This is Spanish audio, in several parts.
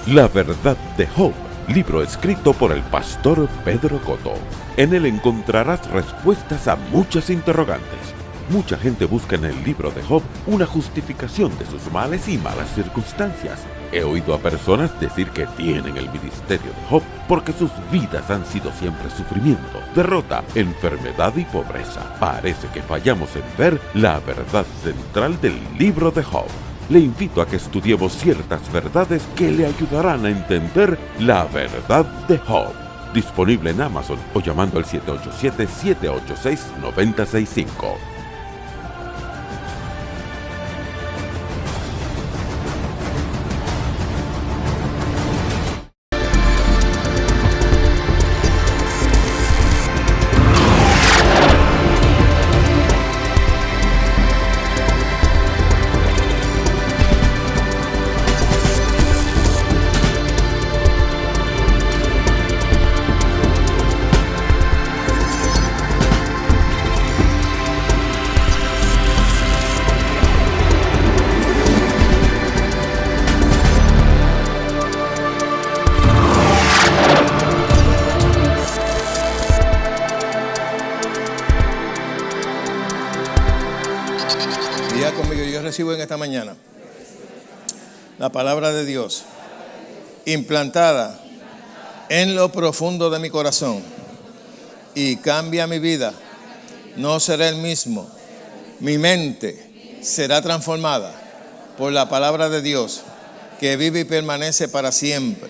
La verdad de Job, libro escrito por el pastor Pedro Cotto. En él encontrarás respuestas a muchas interrogantes. Mucha gente busca en el libro de Job una justificación de sus males y malas circunstancias. He oído a personas decir que tienen el ministerio de Job porque sus vidas han sido siempre sufrimiento, derrota, enfermedad y pobreza. Parece que fallamos en ver la verdad central del libro de Job. Le invito a que estudiemos ciertas verdades que le ayudarán a entender la verdad de Job. Disponible en Amazon o llamando al 787-786-9065. Recibo en esta mañana la palabra de Dios implantada en lo profundo de mi corazón y cambia mi vida. No seré el mismo. Mi mente será transformada por la palabra de Dios que vive y permanece para siempre.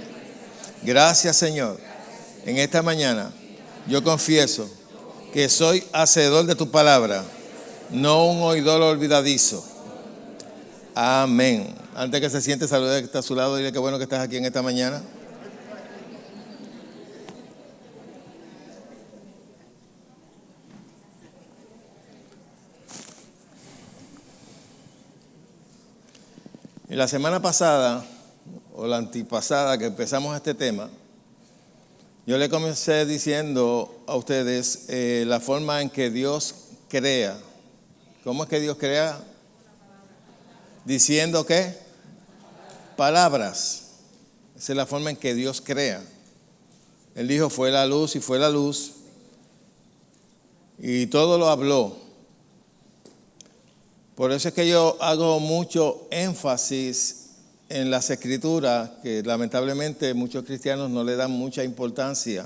Gracias, Señor. En esta mañana yo confieso que soy hacedor de tu palabra, no un oidor olvidadizo. Amén. Antes que se siente, salude que está a su lado. Dile que bueno que estás aquí en esta mañana. Y la semana pasada, o la antipasada que empezamos este tema, yo le comencé diciendo a ustedes la forma en que Dios crea. ¿Cómo es que Dios crea? Diciendo que palabras. Esa es la forma en que Dios crea. Él dijo, fue la luz y fue la luz. Y todo lo habló. Por eso es que yo hago mucho énfasis en las escrituras, que lamentablemente muchos cristianos no le dan mucha importancia.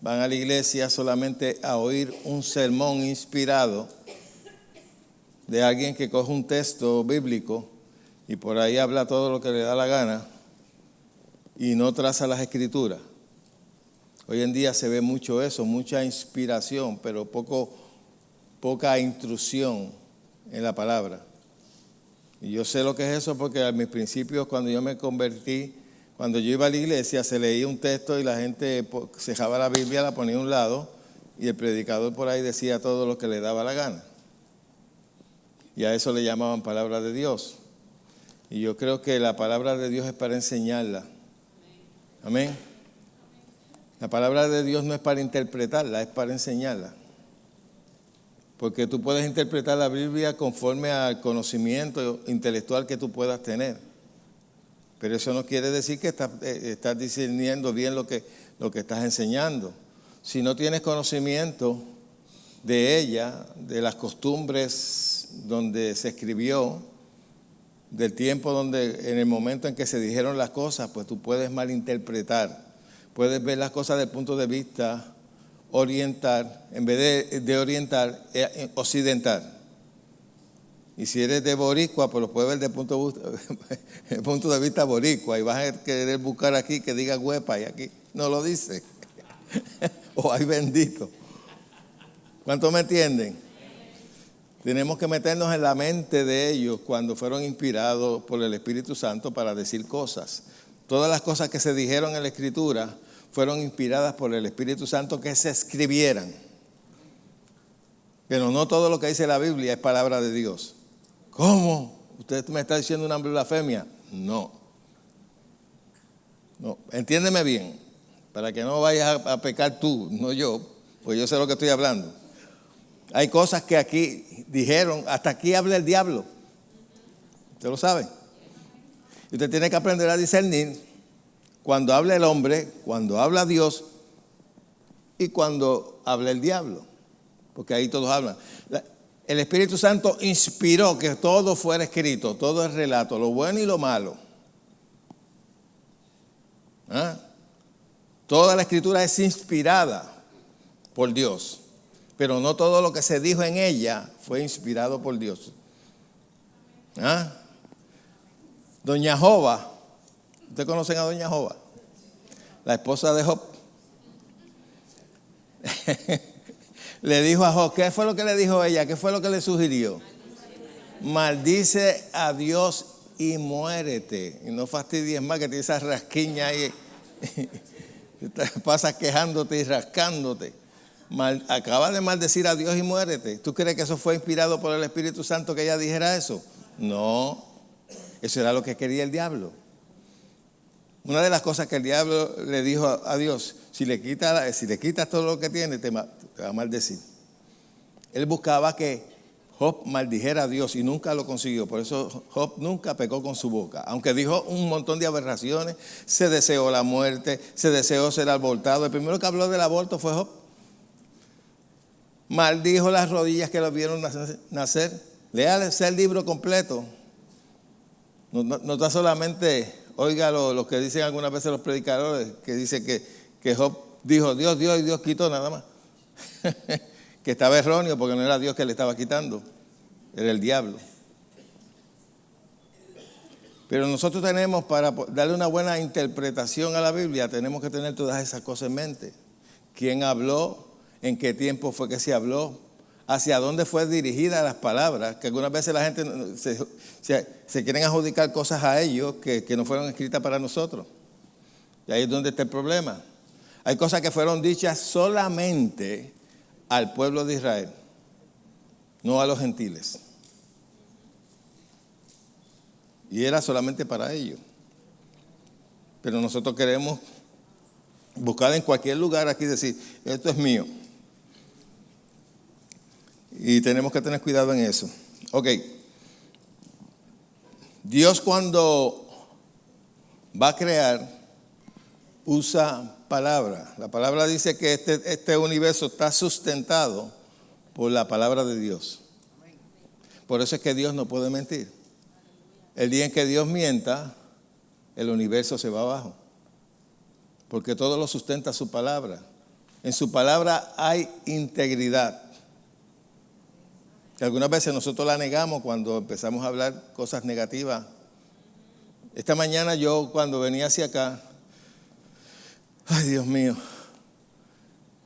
Van a la iglesia solamente a oír un sermón inspirado de alguien que coge un texto bíblico y por ahí habla todo lo que le da la gana y no traza las escrituras. Hoy en día se ve mucho eso, mucha inspiración, pero poca intrusión en la palabra. Y yo sé lo que es eso porque a mis principios, cuando yo me convertí, cuando yo iba a la iglesia, se leía un texto y la gente dejaba la Biblia, la ponía a un lado y el predicador por ahí decía todo lo que le daba la gana. Y a eso le llamaban palabra de Dios. Y yo creo que la palabra de Dios es para enseñarla. Amén. La palabra de Dios no es para interpretarla, es para enseñarla. Porque tú puedes interpretar la Biblia conforme al conocimiento intelectual que tú puedas tener. Pero eso no quiere decir que estás discerniendo bien lo que estás enseñando. Si no tienes conocimiento de ella, de las costumbres donde se escribió, del tiempo en el momento en que se dijeron las cosas, pues tú puedes malinterpretar. Puedes ver las cosas desde el punto de vista oriental, en vez de oriental, occidental. Y si eres de boricua, pues lo puedes ver desde el punto de vista boricua. Y vas a querer buscar aquí que diga huepa y aquí no lo dice. O ay bendito. ¿Cuántos me entienden? Tenemos que meternos en la mente de ellos cuando fueron inspirados por el Espíritu Santo para decir cosas. Todas las cosas que se dijeron en la Escritura fueron inspiradas por el Espíritu Santo que se escribieran. Pero no todo lo que dice la Biblia es palabra de Dios. ¿Cómo? ¿Usted me está diciendo una blasfemia? No. Entiéndeme bien, para que no vayas a pecar tú, no yo, pues yo sé lo que estoy hablando. Hay cosas que aquí dijeron, hasta aquí habla el diablo. ¿Usted lo sabe? Y usted tiene que aprender a discernir cuando habla el hombre, cuando habla Dios y cuando habla el diablo. Porque ahí todos hablan. El Espíritu Santo inspiró que todo fuera escrito, todo el relato, lo bueno y lo malo. ¿Ah? Toda la escritura es inspirada por Dios, pero no todo lo que se dijo en ella fue inspirado por Dios. ¿Ah? Doña Jova, ¿ustedes conocen a Doña Jova? La esposa de Job. Le dijo a Job, ¿qué fue lo que le dijo ella? ¿Qué fue lo que le sugirió? Maldice a Dios y muérete. Y no fastidies más que tienes esa rasquiña ahí. Te pasas quejándote y rascándote. Acaba de maldecir a Dios y muérete. ¿Tú crees que eso fue inspirado por el Espíritu Santo que ella dijera eso? No. Eso era lo que quería el diablo. Una de las cosas que el diablo le dijo a Dios, si le quitas todo lo que tiene, te va a maldecir. Él buscaba que Job maldijera a Dios y nunca lo consiguió. Por eso Job nunca pecó con su boca. Aunque dijo un montón de aberraciones, se deseó la muerte, se deseó ser abortado. El primero que habló del aborto fue Job. Maldijo las rodillas que lo vieron nacer. Léale el libro completo. No está solamente, oiga lo que dicen algunas veces los predicadores, que dice que Job dijo Dios dio y Dios quitó nada más. Que estaba erróneo porque no era Dios que le estaba quitando, era el diablo. Pero nosotros tenemos, para darle una buena interpretación a la Biblia, tenemos que tener todas esas cosas en mente. ¿Quién habló? ¿En qué tiempo fue que se habló? ¿Hacia dónde fue dirigida las palabras? Que algunas veces la gente se quieren adjudicar cosas a ellos que no fueron escritas para nosotros. Y ahí es donde está el problema. Hay cosas que fueron dichas solamente al pueblo de Israel, no a los gentiles. Y era solamente para ellos. Pero nosotros queremos buscar en cualquier lugar aquí y decir, esto es mío. Y tenemos que tener cuidado en eso. Ok. Dios cuando va a crear, usa palabra. La palabra dice que este universo está sustentado por la palabra de Dios. Por eso es que Dios no puede mentir. El día en que Dios mienta, el universo se va abajo. Porque todo lo sustenta su palabra. En su palabra hay integridad. Que algunas veces nosotros la negamos cuando empezamos a hablar cosas negativas. Esta mañana yo cuando venía hacia acá, ay Dios mío,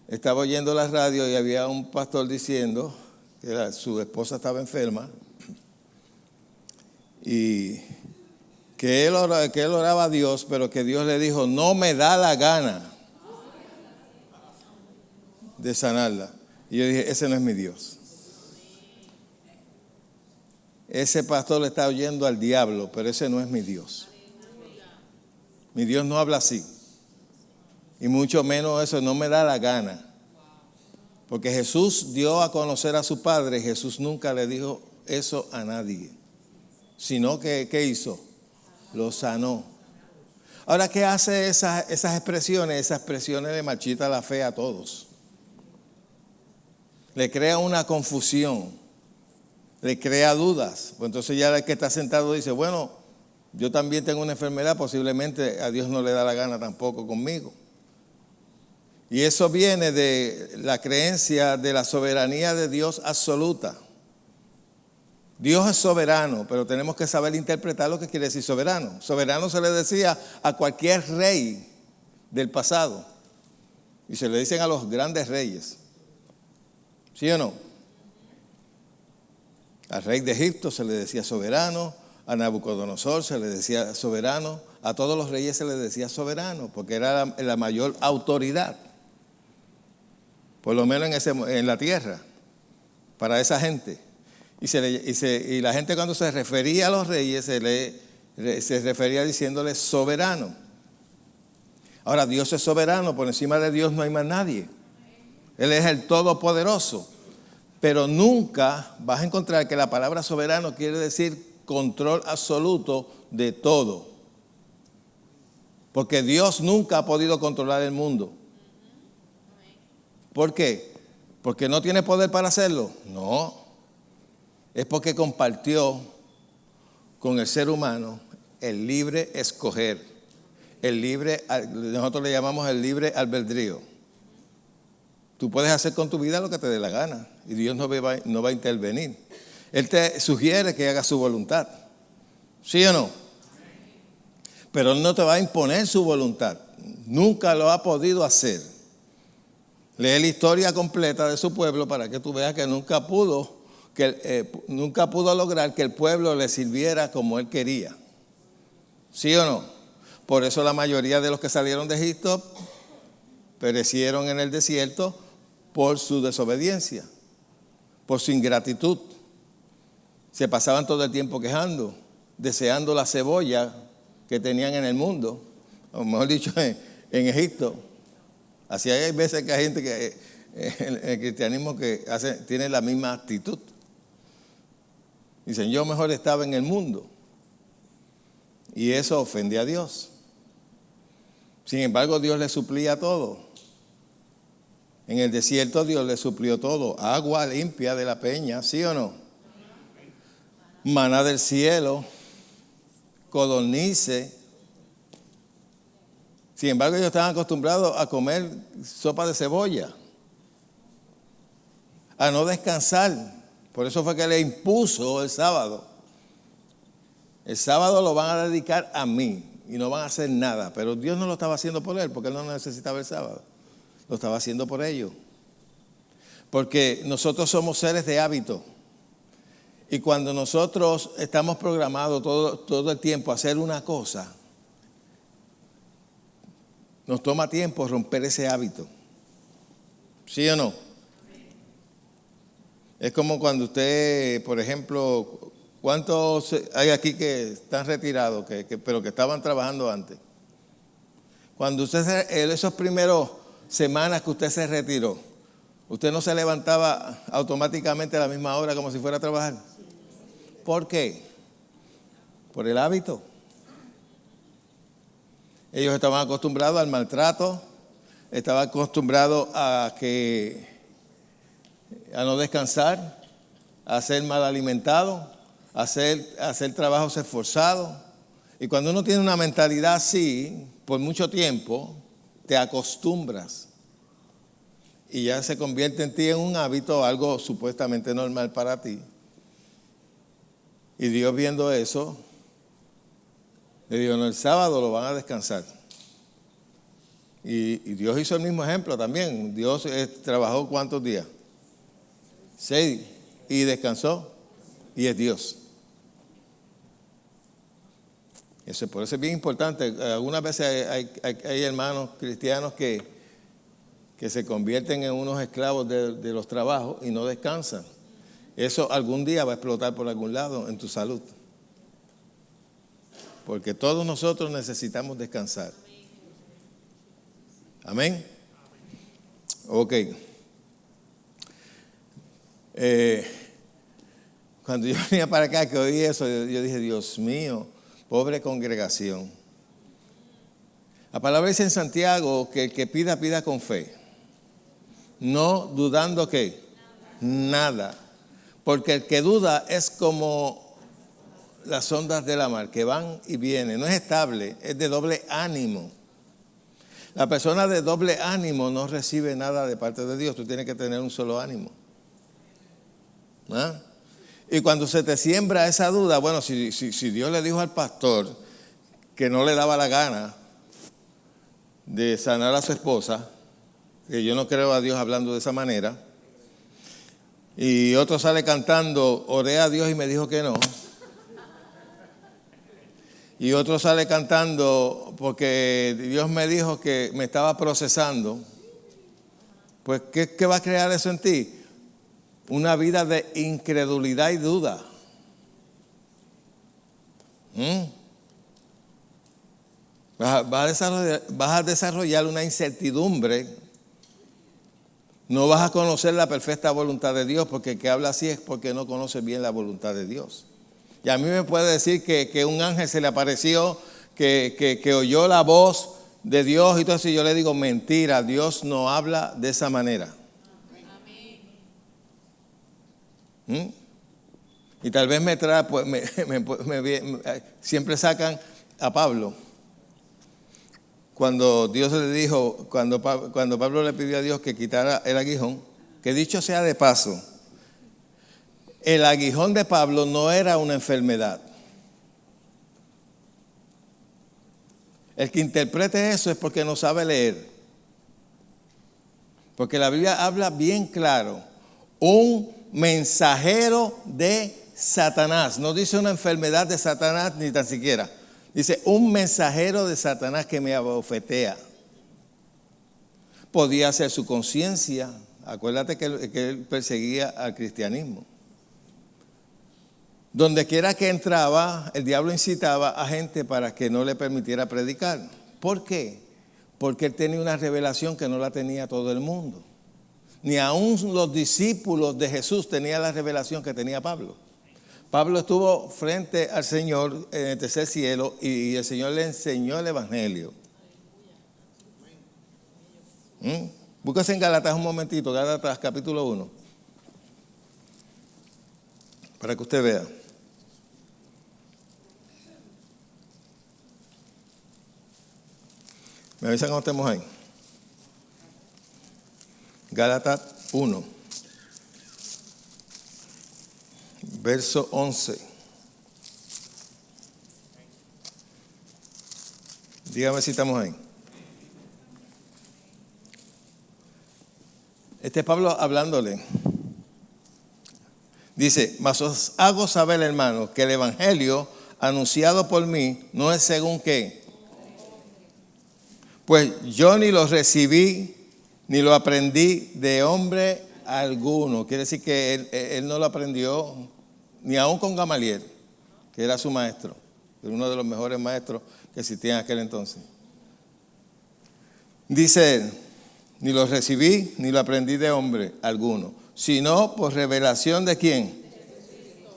estaba oyendo la radio y había un pastor diciendo que su esposa estaba enferma y que él oraba a Dios, pero que Dios le dijo, no me da la gana de sanarla. Y yo dije, ese no es mi Dios. Ese pastor le está oyendo al diablo, pero ese no es mi Dios. Mi Dios no habla así. Y mucho menos eso, no me da la gana. Porque Jesús dio a conocer a su Padre. Jesús nunca le dijo eso a nadie. Sino que, ¿qué hizo? Lo sanó. Ahora, ¿qué hace esas expresiones? Esas expresiones le marchita la fe a todos. Le crea una confusión. Le crea dudas. Pues entonces ya el que está sentado dice, bueno, yo también tengo una enfermedad, posiblemente a Dios no le da la gana tampoco conmigo. Y eso viene de la creencia de la soberanía de Dios absoluta. Dios es soberano, pero tenemos que saber interpretar lo que quiere decir soberano. Soberano se le decía a cualquier rey del pasado. Y se le dicen a los grandes reyes. ¿Sí o no? Al rey de Egipto se le decía soberano, a Nabucodonosor se le decía soberano, a todos los reyes se les decía soberano, porque era la mayor autoridad, por lo menos en la tierra, para esa gente. Y la gente cuando se refería a los reyes se refería diciéndole soberano. Ahora Dios es soberano, por encima de Dios no hay más nadie. Él es el todopoderoso. Pero nunca vas a encontrar que la palabra soberano quiere decir control absoluto de todo. Porque Dios nunca ha podido controlar el mundo. ¿Por qué? ¿Porque no tiene poder para hacerlo? No. Es porque compartió con el ser humano el libre escoger. Nosotros le llamamos el libre albedrío. Tú puedes hacer con tu vida lo que te dé la gana y Dios no va a intervenir. Él te sugiere que hagas su voluntad. ¿Sí o no? Pero Él no te va a imponer su voluntad. Nunca lo ha podido hacer. Lee la historia completa de su pueblo para que tú veas que nunca pudo lograr que el pueblo le sirviera como Él quería. ¿Sí o no? Por eso la mayoría de los que salieron de Egipto perecieron en el desierto por su desobediencia, por su ingratitud. Se pasaban todo el tiempo quejando, deseando la cebolla que tenían en el mundo, o mejor dicho, en Egipto. Así hay veces que hay gente que en el cristianismo tiene la misma actitud. Dicen, yo mejor estaba en el mundo. Y eso ofende a Dios. Sin embargo, Dios le suplía todo. En el desierto Dios le suplió todo. Agua limpia de la peña, ¿sí o no? Maná del cielo, codornices. Sin embargo, ellos estaban acostumbrados a comer sopa de cebolla, a no descansar. Por eso fue que le impuso el sábado. El sábado lo van a dedicar a mí y no van a hacer nada. Pero Dios no lo estaba haciendo por Él, porque Él no necesitaba el sábado. Lo estaba haciendo por ellos. Porque nosotros somos seres de hábito. Y cuando nosotros estamos programados todo el tiempo a hacer una cosa, nos toma tiempo romper ese hábito. ¿Sí o no? Es como cuando usted, por ejemplo, ¿cuántos hay aquí que están retirados, pero que estaban trabajando antes? Cuando usted, esos primeros semanas que usted se retiró, ¿usted no se levantaba automáticamente a la misma hora como si fuera a trabajar? ¿Por qué? Por el hábito. Ellos estaban acostumbrados al maltrato, estaban acostumbrados a no descansar, a ser mal alimentados, a hacer trabajos esforzados. Y cuando uno tiene una mentalidad así, por mucho tiempo, te acostumbras. Y ya se convierte en ti en un hábito, algo supuestamente normal para ti. Y Dios viendo eso, le dijo, no, el sábado lo van a descansar. Y Dios hizo el mismo ejemplo también. Dios trabajó ¿cuántos días? 6. Y descansó. Y es Dios. Por eso es bien importante. Algunas veces hay hermanos cristianos que se convierten en unos esclavos de los trabajos y no descansan. Eso algún día va a explotar por algún lado en tu salud. Porque todos nosotros necesitamos descansar. Amén. Ok. Cuando yo venía para acá que oí eso, yo dije, Dios mío, pobre congregación. La palabra dice en Santiago que el que pida, pida con fe. No dudando ¿qué? Nada. Porque el que duda es como las ondas de la mar, que van y vienen. No es estable, es de doble ánimo. La persona de doble ánimo no recibe nada de parte de Dios. Tú tienes que tener un solo ánimo. ¿Ah? Y cuando se te siembra esa duda, bueno, si Dios le dijo al pastor que no le daba la gana de sanar a su esposa, que yo no creo a Dios hablando de esa manera, y otro sale cantando, oré a Dios y me dijo que no, y otro sale cantando porque Dios me dijo que me estaba procesando, pues ¿qué va a crear eso en ti? Una vida de incredulidad y duda. Vas a desarrollar una incertidumbre. No vas a conocer la perfecta voluntad de Dios, porque el que habla así es porque no conoce bien la voluntad de Dios. Y a mí me puede decir que un ángel se le apareció, que oyó la voz de Dios y todo eso. Y yo le digo, mentira, Dios no habla de esa manera. Y tal vez me trae, pues, siempre sacan a Pablo. Cuando Dios le dijo, cuando Pablo le pidió a Dios que quitara el aguijón, que dicho sea de paso, el aguijón de Pablo no era una enfermedad. El que interprete eso es porque no sabe leer. Porque la Biblia habla bien claro. Un mensajero de Satanás. No dice una enfermedad de Satanás ni tan siquiera. Dice un mensajero de Satanás que me abofetea. Podía ser su conciencia. Acuérdate que él perseguía al cristianismo. Donde quiera que entraba, el diablo incitaba a gente para que no le permitiera predicar. ¿Por qué? Porque él tenía una revelación que no la tenía todo el mundo. Ni aún los discípulos de Jesús tenían la revelación que tenía Pablo. Pablo estuvo frente al Señor en el tercer cielo y el Señor le enseñó el Evangelio. Búsquese en Gálatas un momentito, Gálatas capítulo 1, para que usted vea. Me avisan cuando estemos ahí. Gálatas 1, verso 11. Dígame si estamos ahí. Este es Pablo hablándole. Dice, mas os hago saber, hermanos, que el evangelio anunciado por mí no es según qué. Pues yo ni lo recibí, ni lo aprendí de hombre alguno. Quiere decir que él no lo aprendió ni aún con Gamaliel, que era su maestro, era uno de los mejores maestros que existía en aquel entonces. Dice él, ni lo recibí, ni lo aprendí de hombre alguno, sino por revelación ¿de quién?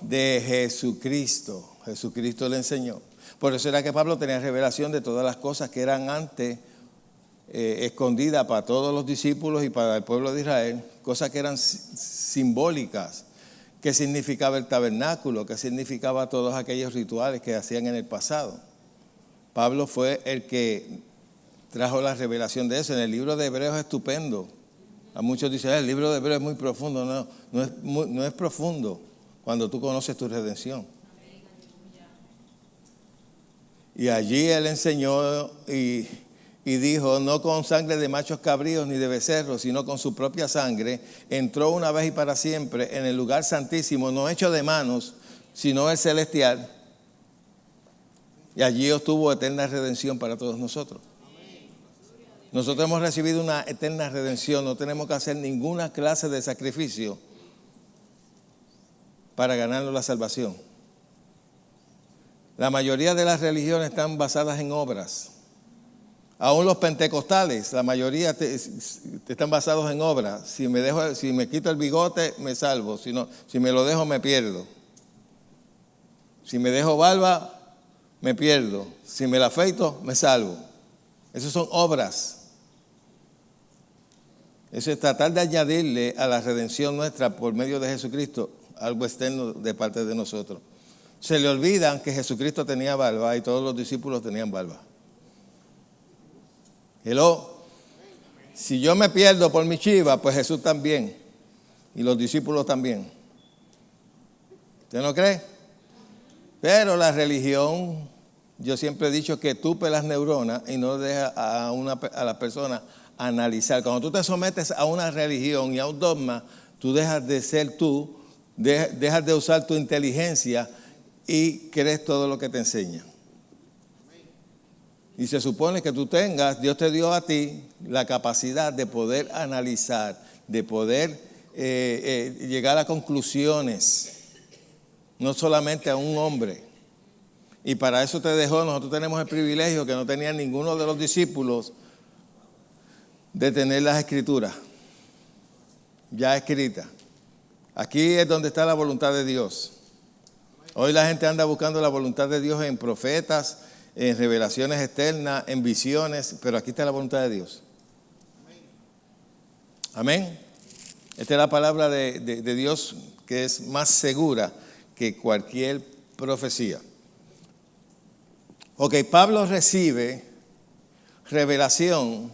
De Jesucristo. Jesucristo le enseñó. Por eso era que Pablo tenía revelación de todas las cosas que eran antes escondidas para todos los discípulos y para el pueblo de Israel, cosas que eran simbólicas. ¿Qué significaba el tabernáculo? ¿Qué significaba todos aquellos rituales que hacían en el pasado? Pablo fue el que trajo la revelación de eso. En el libro de Hebreos es estupendo. A muchos dicen, el libro de Hebreos es muy profundo. No es profundo cuando tú conoces tu redención. Y allí él enseñó y dijo, no con sangre de machos cabríos ni de becerros, sino con su propia sangre, entró una vez y para siempre en el lugar santísimo, no hecho de manos, sino el celestial. Y allí obtuvo eterna redención para todos nosotros. Nosotros hemos recibido una eterna redención, no tenemos que hacer ninguna clase de sacrificio para ganarnos la salvación. La mayoría de las religiones están basadas en obras. Aún los pentecostales, la mayoría están basados en obras. Si me quito el bigote, me salvo. Si me lo dejo, me pierdo. Si me dejo barba, me pierdo. Si me la afeito, me salvo. Esas son obras. Eso es tratar de añadirle a la redención nuestra por medio de Jesucristo algo externo de parte de nosotros. Se le olvidan que Jesucristo tenía barba y todos los discípulos tenían barba. Hello. Si yo me pierdo por mi chiva, pues Jesús también. Y los discípulos también. ¿Usted no cree? Pero la religión, yo siempre he dicho que tupe las neuronas y no deja a la persona analizar. Cuando tú te sometes a una religión y a un dogma, tú dejas de ser tú, dejas de usar tu inteligencia y crees todo lo que te enseñan. Y se supone que tú Dios te dio a ti la capacidad de poder analizar, de poder llegar a conclusiones, no solamente a un hombre. Y para eso te dejó, nosotros tenemos el privilegio que no tenía ninguno de los discípulos de tener las escrituras ya escritas. Aquí es donde está la voluntad de Dios. Hoy la gente anda buscando la voluntad de Dios en profetas, en revelaciones externas, en visiones, pero aquí está la voluntad de Dios. Amén. Esta es la palabra de Dios que es más segura que cualquier profecía. Ok, Pablo recibe revelación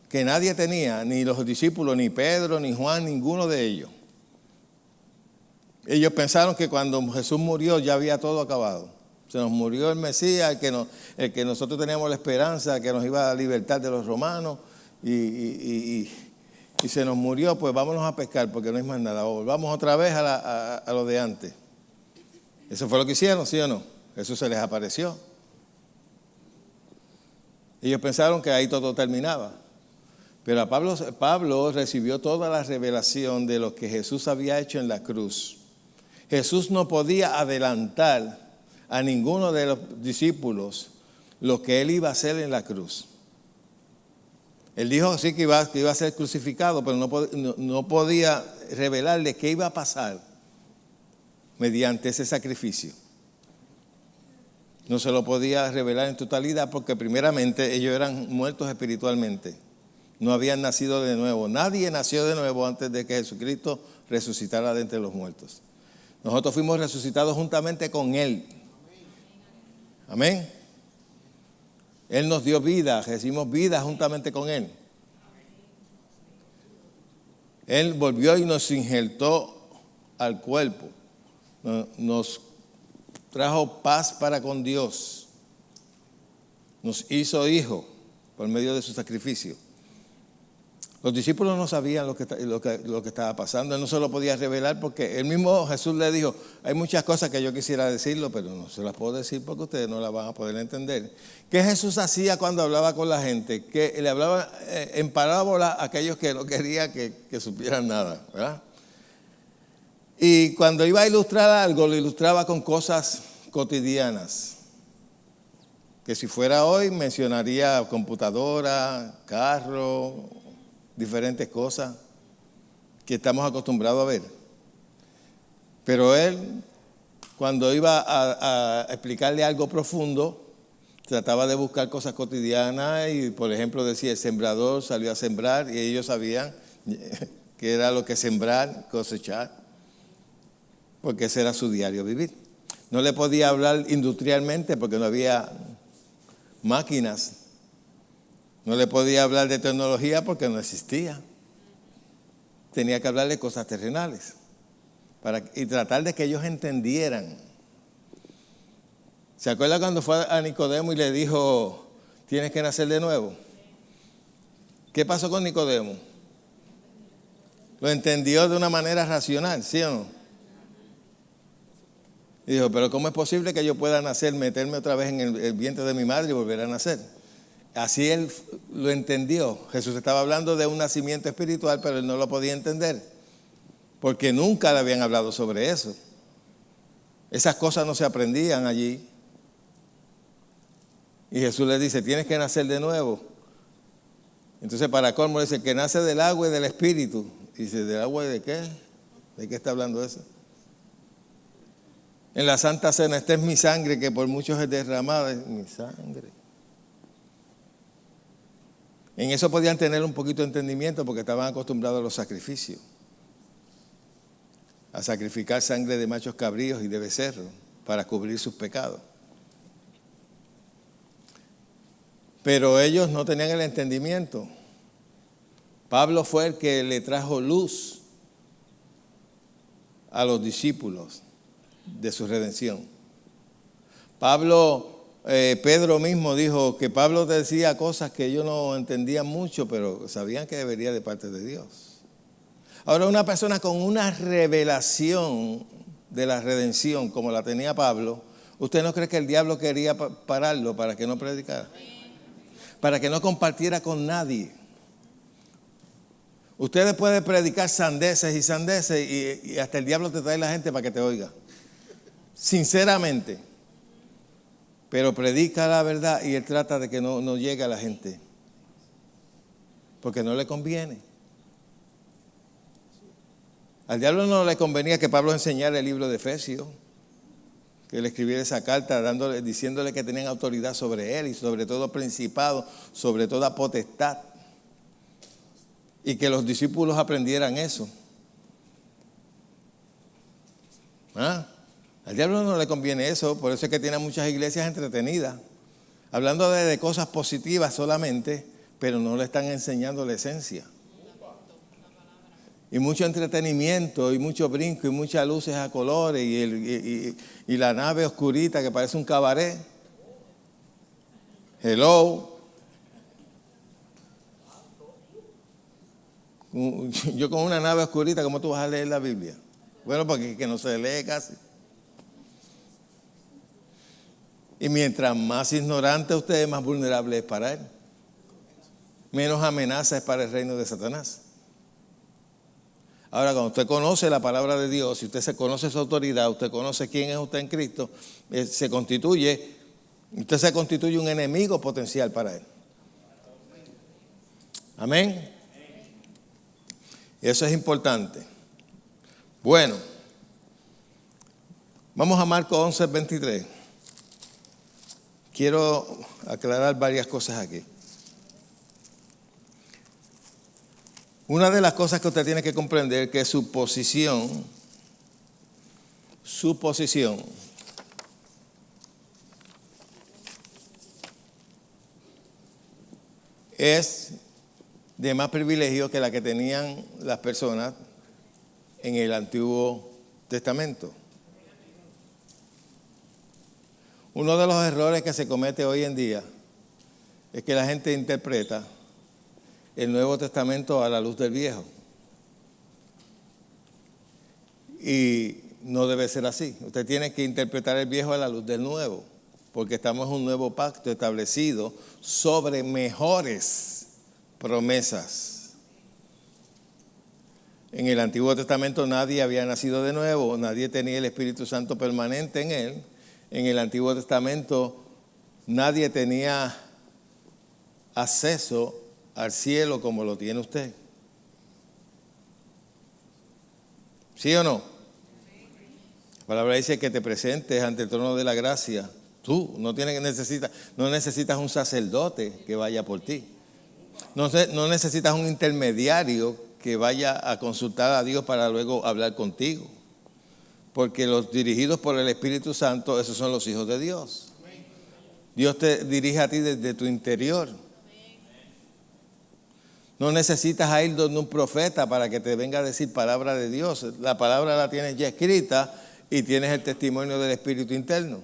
que nadie tenía, ni los discípulos, ni Pedro, ni Juan, ninguno de ellos. Ellos pensaron que cuando Jesús murió ya había todo acabado. Se nos murió el Mesías, el que nosotros teníamos la esperanza, que nos iba a libertar de los romanos, y se nos murió, pues vámonos a pescar porque no hay más nada. Volvamos otra vez a lo de antes. Eso fue lo que hicieron, ¿sí o no? Jesús se les apareció. Ellos pensaron que ahí todo terminaba. Pero Pablo recibió toda la revelación de lo que Jesús había hecho en la cruz. Jesús no podía adelantar a ninguno de los discípulos lo que él iba a hacer en la cruz. Él dijo sí que iba a ser crucificado, pero no podía revelarle qué iba a pasar mediante ese sacrificio. No se lo podía revelar en totalidad porque primeramente ellos eran muertos espiritualmente. No habían nacido de nuevo. Nadie nació de nuevo antes de que Jesucristo resucitara de entre los muertos. Nosotros fuimos resucitados juntamente con Él. Amén. Él nos dio vida, recibimos vida juntamente con Él. Él volvió y nos injertó al cuerpo. Nos trajo paz para con Dios. Nos hizo hijos por medio de su sacrificio. Los discípulos no sabían lo que estaba pasando. Él no se lo podía revelar porque el mismo Jesús le dijo, hay muchas cosas que yo quisiera decirlo, pero no se las puedo decir porque ustedes no las van a poder entender. ¿Qué Jesús hacía cuando hablaba con la gente? Que le hablaba en parábola a aquellos que no querían que supieran nada, ¿verdad? Y cuando iba a ilustrar algo, lo ilustraba con cosas cotidianas. Que si fuera hoy mencionaría computadora, carro, diferentes cosas que estamos acostumbrados a ver. Pero él, cuando iba a explicarle algo profundo, trataba de buscar cosas cotidianas y, por ejemplo, decía, el sembrador salió a sembrar y ellos sabían que era lo que sembrar, cosechar, porque ese era su diario vivir. No le podía hablar industrialmente porque no había máquinas. No le podía hablar de tecnología porque no existía. Tenía que hablarle cosas terrenales y tratar de que ellos entendieran. ¿Se acuerda cuando fue a Nicodemo y le dijo, tienes que nacer de nuevo? ¿Qué pasó con Nicodemo? Lo entendió de una manera racional, ¿sí o no? Y dijo, pero ¿cómo es posible que yo pueda nacer, meterme otra vez en el vientre de mi madre y volver a nacer? Así él lo entendió. Jesús estaba hablando de un nacimiento espiritual, pero él no lo podía entender, porque nunca le habían hablado sobre eso. Esas cosas no se aprendían allí. Y Jesús le dice, tienes que nacer de nuevo. Entonces para colmo dice, que nace del agua y del espíritu. Y dice, ¿del agua y de qué? ¿De qué está hablando eso? En la Santa Cena, esta es mi sangre que por muchos es derramada. Es mi sangre. En eso podían tener un poquito de entendimiento porque estaban acostumbrados a los sacrificios. A sacrificar sangre de machos cabríos y de becerros para cubrir sus pecados. Pero ellos no tenían el entendimiento. Pablo fue el que le trajo luz a los discípulos de su redención. Pedro mismo dijo que Pablo decía cosas que ellos no entendían mucho, pero sabían que debería de parte de Dios. Ahora, una persona con una revelación de la redención como la tenía Pablo, ¿usted no cree que el diablo quería pararlo para que no predicara? Para que no compartiera con nadie. Ustedes pueden predicar sandeces y sandeces y hasta el diablo te trae la gente para que te oiga. Sinceramente. Pero predica la verdad y él trata de que no llegue a la gente. Porque no le conviene. Al diablo no le convenía que Pablo enseñara el libro de Efesios. que le escribiera esa carta diciéndole que tenían autoridad sobre él y sobre todo principado, sobre toda potestad. Y que los discípulos aprendieran eso. Al diablo no le conviene eso, por eso es que tiene muchas iglesias entretenidas, hablando de cosas positivas solamente, pero no le están enseñando la esencia. Y mucho entretenimiento, y mucho brinco, y muchas luces a colores, y la nave oscurita que parece un cabaret. Hello. Yo con una nave oscurita, ¿cómo tú vas a leer la Biblia? Bueno, porque que no se lee casi. Y mientras más ignorante usted es, más vulnerable es para él. Menos amenaza es para el reino de Satanás. Ahora, cuando usted conoce la palabra de Dios, si usted se conoce su autoridad, usted conoce quién es usted en Cristo, usted se constituye un enemigo potencial para él. Amén. Y eso es importante. Bueno, vamos a Marcos 11:23. Quiero aclarar varias cosas aquí. Una de las cosas que usted tiene que comprender es que su posición es de más privilegio que la que tenían las personas en el Antiguo Testamento. Uno de los errores que se comete hoy en día es que la gente interpreta el Nuevo Testamento a la luz del Viejo. Y no debe ser así. Usted tiene que interpretar el Viejo a la luz del Nuevo, porque estamos en un nuevo pacto establecido sobre mejores promesas. En el Antiguo Testamento nadie había nacido de nuevo, nadie tenía el Espíritu Santo permanente en él. En el Antiguo Testamento nadie tenía acceso al cielo como lo tiene usted. ¿Sí o no? La palabra dice que te presentes ante el trono de la gracia. Tú no necesitas un sacerdote que vaya por ti. No necesitas un intermediario que vaya a consultar a Dios para luego hablar contigo. Porque los dirigidos por el Espíritu Santo, esos son los hijos de Dios. Dios te dirige a ti desde tu interior. No necesitas ir donde un profeta para que te venga a decir palabra de Dios. La palabra la tienes ya escrita y tienes el testimonio del Espíritu interno.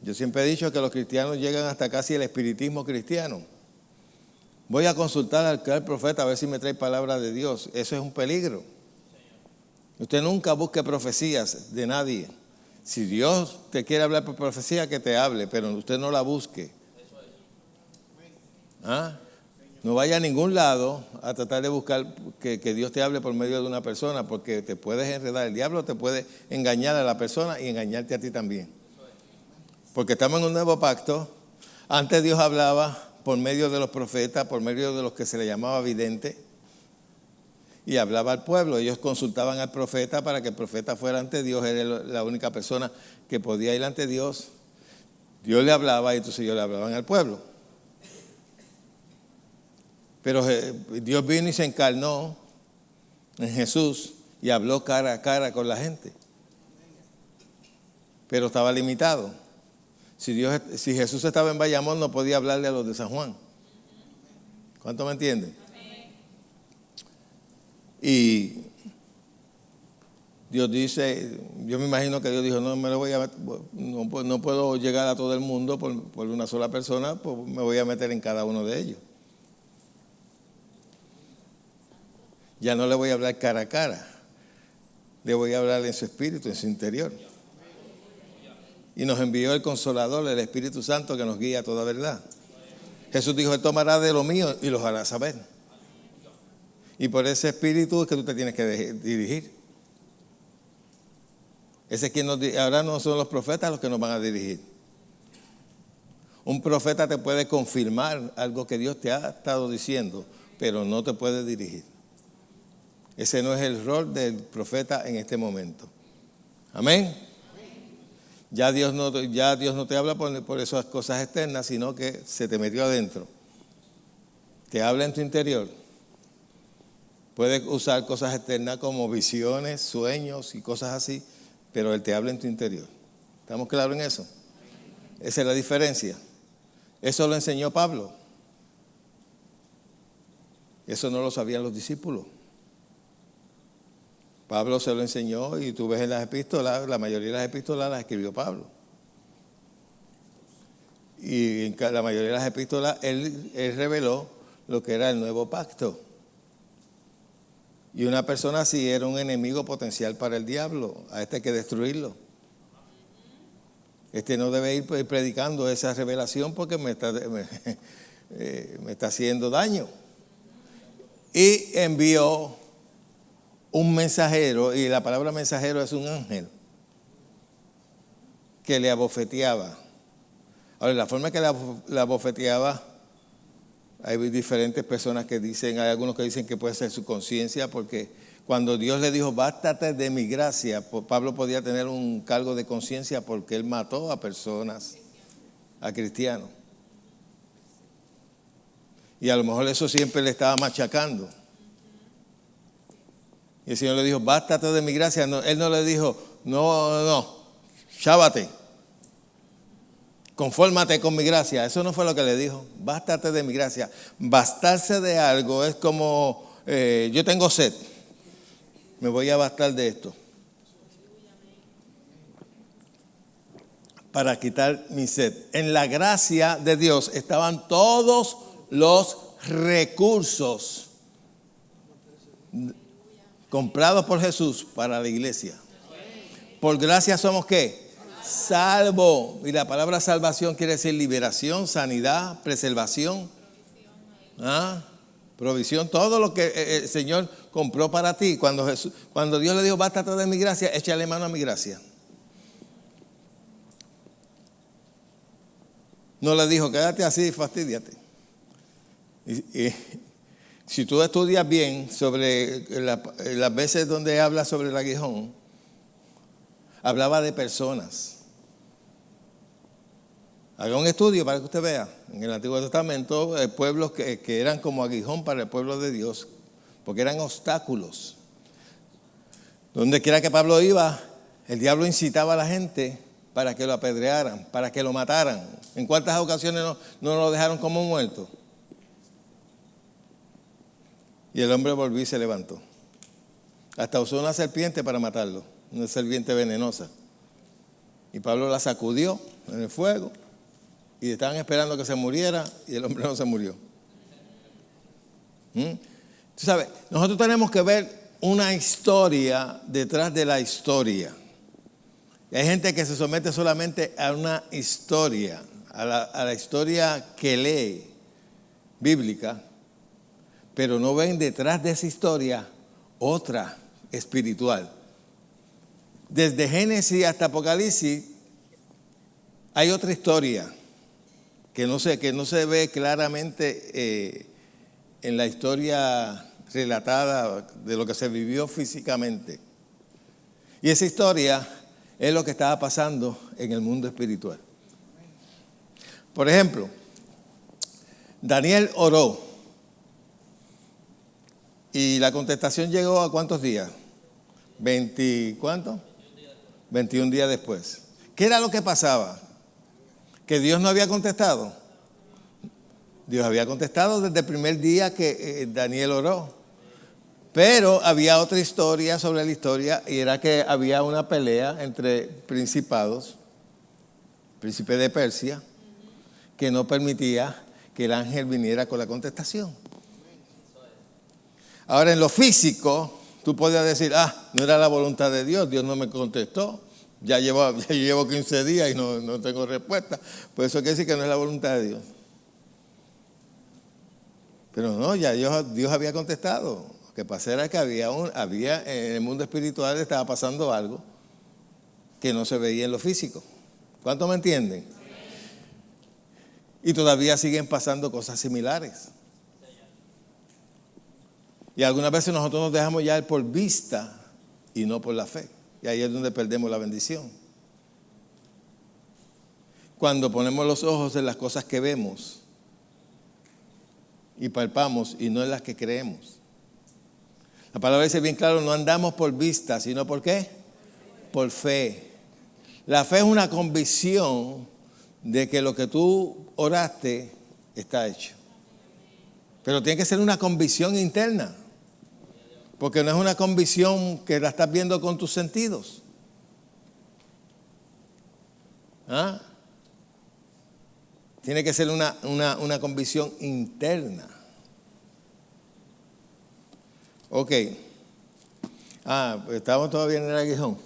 Yo siempre he dicho que los cristianos llegan hasta casi el espiritismo cristiano. Voy a consultar al profeta a ver si me trae palabra de Dios. Eso es un peligro. Usted nunca busque profecías de nadie. Si Dios te quiere hablar por profecía, que te hable, pero usted no la busque. No vaya a ningún lado a tratar de buscar que Dios te hable por medio de una persona, porque te puedes enredar. El diablo te puede engañar a la persona y engañarte a ti también. Porque estamos en un nuevo pacto. Antes Dios hablaba por medio de los profetas, por medio de los que se le llamaba vidente, y hablaba al pueblo. Ellos consultaban al profeta para que el profeta fuera ante Dios. Era la única persona que podía ir ante Dios. Dios le hablaba y entonces ellos le hablaban al pueblo. Pero Dios vino y se encarnó en Jesús y habló cara a cara con la gente. Pero estaba limitado. Si Jesús estaba en Bayamón, no podía hablarle a los de San Juan. ¿Cuánto me entienden? Y Dios dice, yo me imagino que Dios dijo, no puedo llegar a todo el mundo por una sola persona, pues me voy a meter en cada uno de ellos. Ya no le voy a hablar cara a cara, le voy a hablar en su espíritu, en su interior. Y nos envió el Consolador, el Espíritu Santo, que nos guía a toda verdad. Jesús dijo, Él tomará de lo mío y los hará saber. Y por ese espíritu es que tú te tienes que dirigir. Ese es quien ahora no son los profetas los que nos van a dirigir. Un profeta te puede confirmar algo que Dios te ha estado diciendo, pero no te puede dirigir. Ese no es el rol del profeta en este momento. Amén. Ya Dios no te habla por esas cosas externas, sino que se te metió adentro. Te habla en tu interior. Puedes usar cosas externas como visiones, sueños y cosas así, pero Él te habla en tu interior. ¿Estamos claros en eso? Esa es la diferencia. Eso lo enseñó Pablo. Eso no lo sabían los discípulos. Pablo se lo enseñó y tú ves en las epístolas, la mayoría de las epístolas las escribió Pablo. Y en la mayoría de las epístolas él reveló lo que era el nuevo pacto. Y una persona así era un enemigo potencial para el diablo. A este hay que destruirlo. Este no debe ir predicando esa revelación porque me está haciendo daño. Y envió un mensajero, y la palabra mensajero es un ángel, que le abofeteaba. Ahora, la forma que la abofeteaba, hay diferentes personas que dicen, hay algunos que dicen que puede ser su conciencia, porque cuando Dios le dijo, bástate de mi gracia, Pablo podía tener un cargo de conciencia porque él mató a personas, a cristianos. Y a lo mejor eso siempre le estaba machacando. Y el Señor le dijo, bástate de mi gracia. No, él no le dijo, no, chábate. Confórmate con mi gracia. Eso no fue lo que le dijo. Bástate de mi gracia. Bastarse de algo es como, yo tengo sed. Me voy a bastar de esto. Para quitar mi sed. En la gracia de Dios estaban todos los recursos comprados por Jesús para la iglesia. Por gracia somos ¿qué? Salvo. Y la palabra salvación quiere decir liberación, sanidad, preservación, provisión, todo lo que el Señor compró para ti. Cuando Dios le dijo, bástate de mi gracia, échale mano a mi gracia. No le dijo, quédate así, fastídiate. Y si tú estudias bien sobre las veces donde habla sobre el aguijón, hablaba de personas. Haga un estudio para que usted vea. En el Antiguo Testamento, pueblos que eran como aguijón para el pueblo de Dios, porque eran obstáculos. Donde quiera que Pablo iba, el diablo incitaba a la gente para que lo apedrearan, para que lo mataran. ¿En cuántas ocasiones no lo dejaron como muerto? Y el hombre volvió y se levantó. Hasta usó una serpiente para matarlo, una serpiente venenosa. Y Pablo la sacudió en el fuego y estaban esperando que se muriera y el hombre no se murió. Tú sabes, nosotros tenemos que ver una historia detrás de la historia. Y hay gente que se somete solamente a una historia, a la historia que lee, bíblica, pero no ven detrás de esa historia otra espiritual. Desde Génesis hasta Apocalipsis hay otra historia que no se ve claramente en la historia relatada de lo que se vivió físicamente. Y esa historia es lo que estaba pasando en el mundo espiritual. Por ejemplo, Daniel oró y la contestación llegó a ¿cuántos días? ¿Cuánto? 21 días después. ¿Qué era lo que pasaba? ¿Que Dios no había contestado? Dios había contestado desde el primer día que Daniel oró. Pero había otra historia sobre la historia y era que había una pelea entre principados, príncipe de Persia, que no permitía que el ángel viniera con la contestación. Ahora, en lo físico, tú podías decir, no era la voluntad de Dios, Dios no me contestó. Ya llevo 15 días y no tengo respuesta. Por eso quiere decir que no es la voluntad de Dios. Pero no, ya Dios había contestado. Lo que pasa era que había en el mundo espiritual estaba pasando algo que no se veía en lo físico. ¿Cuántos me entienden? Y todavía siguen pasando cosas similares. Y algunas veces nosotros nos dejamos llevar por vista y no por la fe. Y ahí es donde perdemos la bendición. Cuando ponemos los ojos en las cosas que vemos y palpamos y no en las que creemos. La palabra dice bien claro, no andamos por vista, sino ¿por qué? Por fe. La fe es una convicción de que lo que tú oraste está hecho. Pero tiene que ser una convicción interna. Porque no es una convicción que la estás viendo con tus sentidos. ¿Ah? Tiene que ser una convicción interna. Ok. Pues estamos todavía en el aguijón.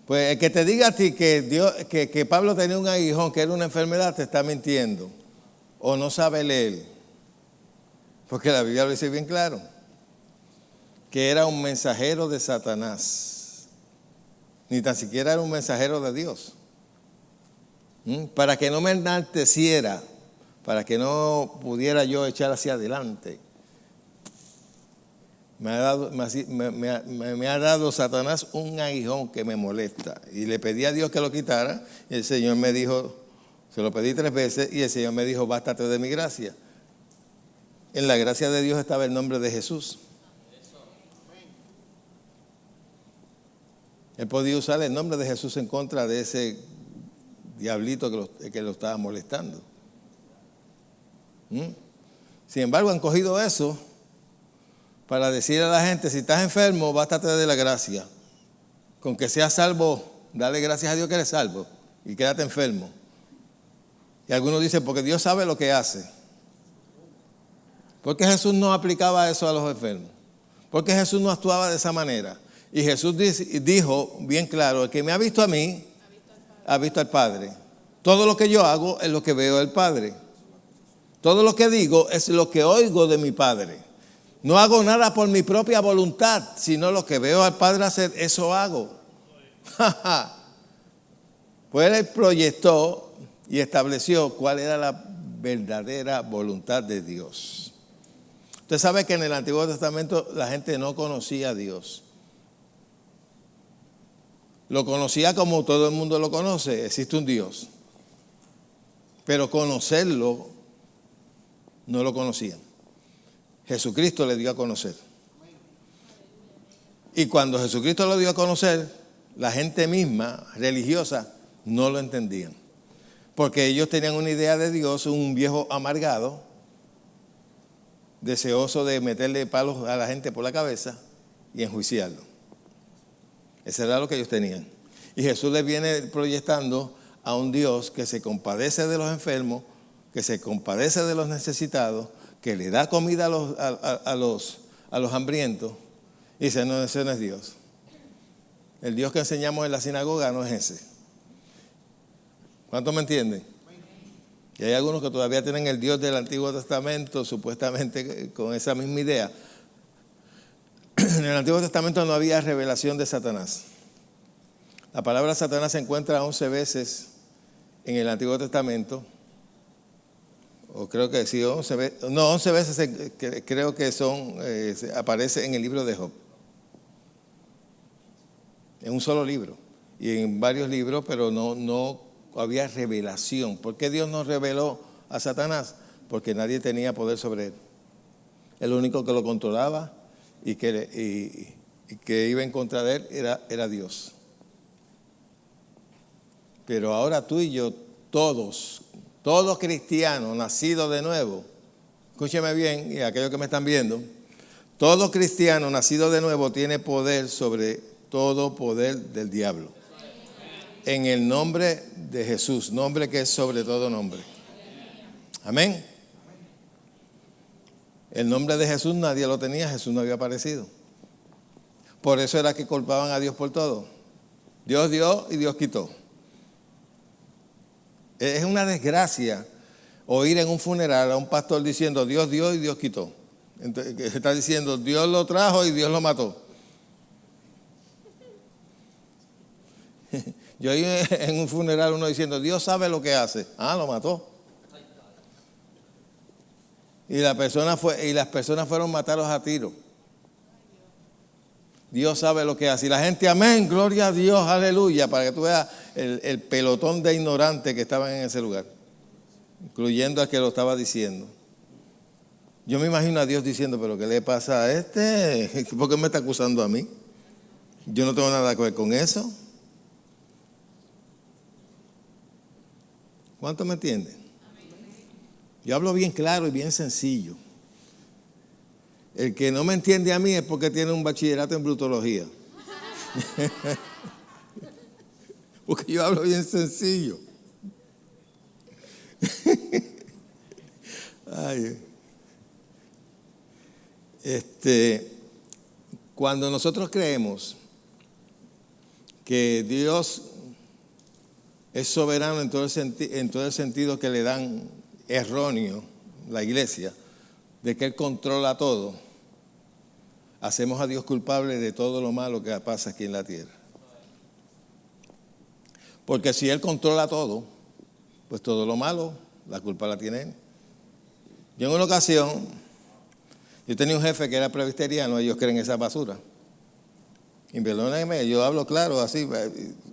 Pues el que te diga a ti que Pablo tenía un aguijón, que era una enfermedad, te está mintiendo. O no sabe leer. Porque la Biblia lo dice bien claro. Que era un mensajero de Satanás. Ni tan siquiera era un mensajero de Dios. Para que no me enalteciera, para que no pudiera yo echar hacia adelante. Me ha dado Satanás un aguijón que me molesta. Y le pedí a Dios que lo quitara. Y el Señor me dijo, se lo pedí 3 veces, y el Señor me dijo, bástate de mi gracia. En la gracia de Dios estaba el nombre de Jesús. Él podía usar el nombre de Jesús en contra de ese diablito que lo estaba molestando. Sin embargo, han cogido eso para decir a la gente, si estás enfermo, bástate de la gracia. Con que seas salvo, dale gracias a Dios que eres salvo y quédate enfermo. Y algunos dicen, porque Dios sabe lo que hace. ¿Por qué Jesús no aplicaba eso a los enfermos? ¿Por qué Jesús no actuaba de esa manera? Y Jesús dijo bien claro, el que me ha visto a mí, ha visto al Padre. Todo lo que yo hago es lo que veo del Padre. Todo lo que digo es lo que oigo de mi Padre. No hago nada por mi propia voluntad, sino lo que veo al Padre hacer, eso hago. Pues Él proyectó y estableció cuál era la verdadera voluntad de Dios. Usted sabe que en el Antiguo Testamento la gente no conocía a Dios. Lo conocía como todo el mundo lo conoce, existe un Dios. Pero conocerlo no lo conocían. Jesucristo le dio a conocer. Y cuando Jesucristo lo dio a conocer, la gente misma, religiosa, no lo entendían. Porque ellos tenían una idea de Dios, un viejo amargado, deseoso de meterle palos a la gente por la cabeza y enjuiciarlo. Ese era lo que ellos tenían. Y Jesús les viene proyectando a un Dios que se compadece de los enfermos, que se compadece de los necesitados, que le da comida a los hambrientos. Y dice, no, ese no es Dios. El Dios que enseñamos en la sinagoga no es ese. ¿Cuántos me entienden? Y hay algunos que todavía tienen el Dios del Antiguo Testamento, supuestamente con esa misma idea. En el Antiguo Testamento no había revelación de Satanás. La palabra Satanás se encuentra 11 veces en el Antiguo Testamento. O creo que sí, 11 veces. No, 11 veces creo que aparece en el libro de Job. En un solo libro. Y en varios libros, pero no había revelación. ¿Por qué Dios no reveló a Satanás? Porque nadie tenía poder sobre él. El único que lo controlaba y que iba en contra de él era Dios. Pero ahora tú y yo, todos cristianos nacidos de nuevo, escúcheme bien, y aquellos que me están viendo, todo cristiano nacido de nuevo tiene poder sobre todo poder del diablo. En el nombre de Jesús, nombre que es sobre todo nombre. Amén. El nombre de Jesús nadie lo tenía, Jesús no había aparecido. Por eso era que culpaban a Dios por todo. Dios dio y Dios quitó. Es una desgracia oír en un funeral a un pastor diciendo Dios dio y Dios quitó. Entonces, está diciendo Dios lo trajo y Dios lo mató. Yo oí en un funeral uno diciendo Dios sabe lo que hace. Lo mató. Y las personas fueron a matarlos a tiro. Dios sabe lo que hace. Y la gente, amén, gloria a Dios, aleluya, para que tú veas el pelotón de ignorantes que estaban en ese lugar, incluyendo al que lo estaba diciendo. Yo me imagino a Dios diciendo, pero ¿qué le pasa a este? ¿Por qué me está acusando a mí? Yo no tengo nada que ver con eso. ¿Cuánto me entienden? Yo hablo bien claro y bien sencillo. El que no me entiende a mí es porque tiene un bachillerato en brutología. Porque yo hablo bien sencillo. Ay. Cuando nosotros creemos que Dios es soberano en todo el sentido que le dan erróneo la iglesia, de que Él controla todo, hacemos a Dios culpable de todo lo malo que pasa aquí en la tierra. Porque si Él controla todo, pues todo lo malo, la culpa la tiene Él. Yo en una ocasión, yo tenía un jefe que era presbiteriano, ellos creen esa basura. Y perdónenme, yo hablo claro, así,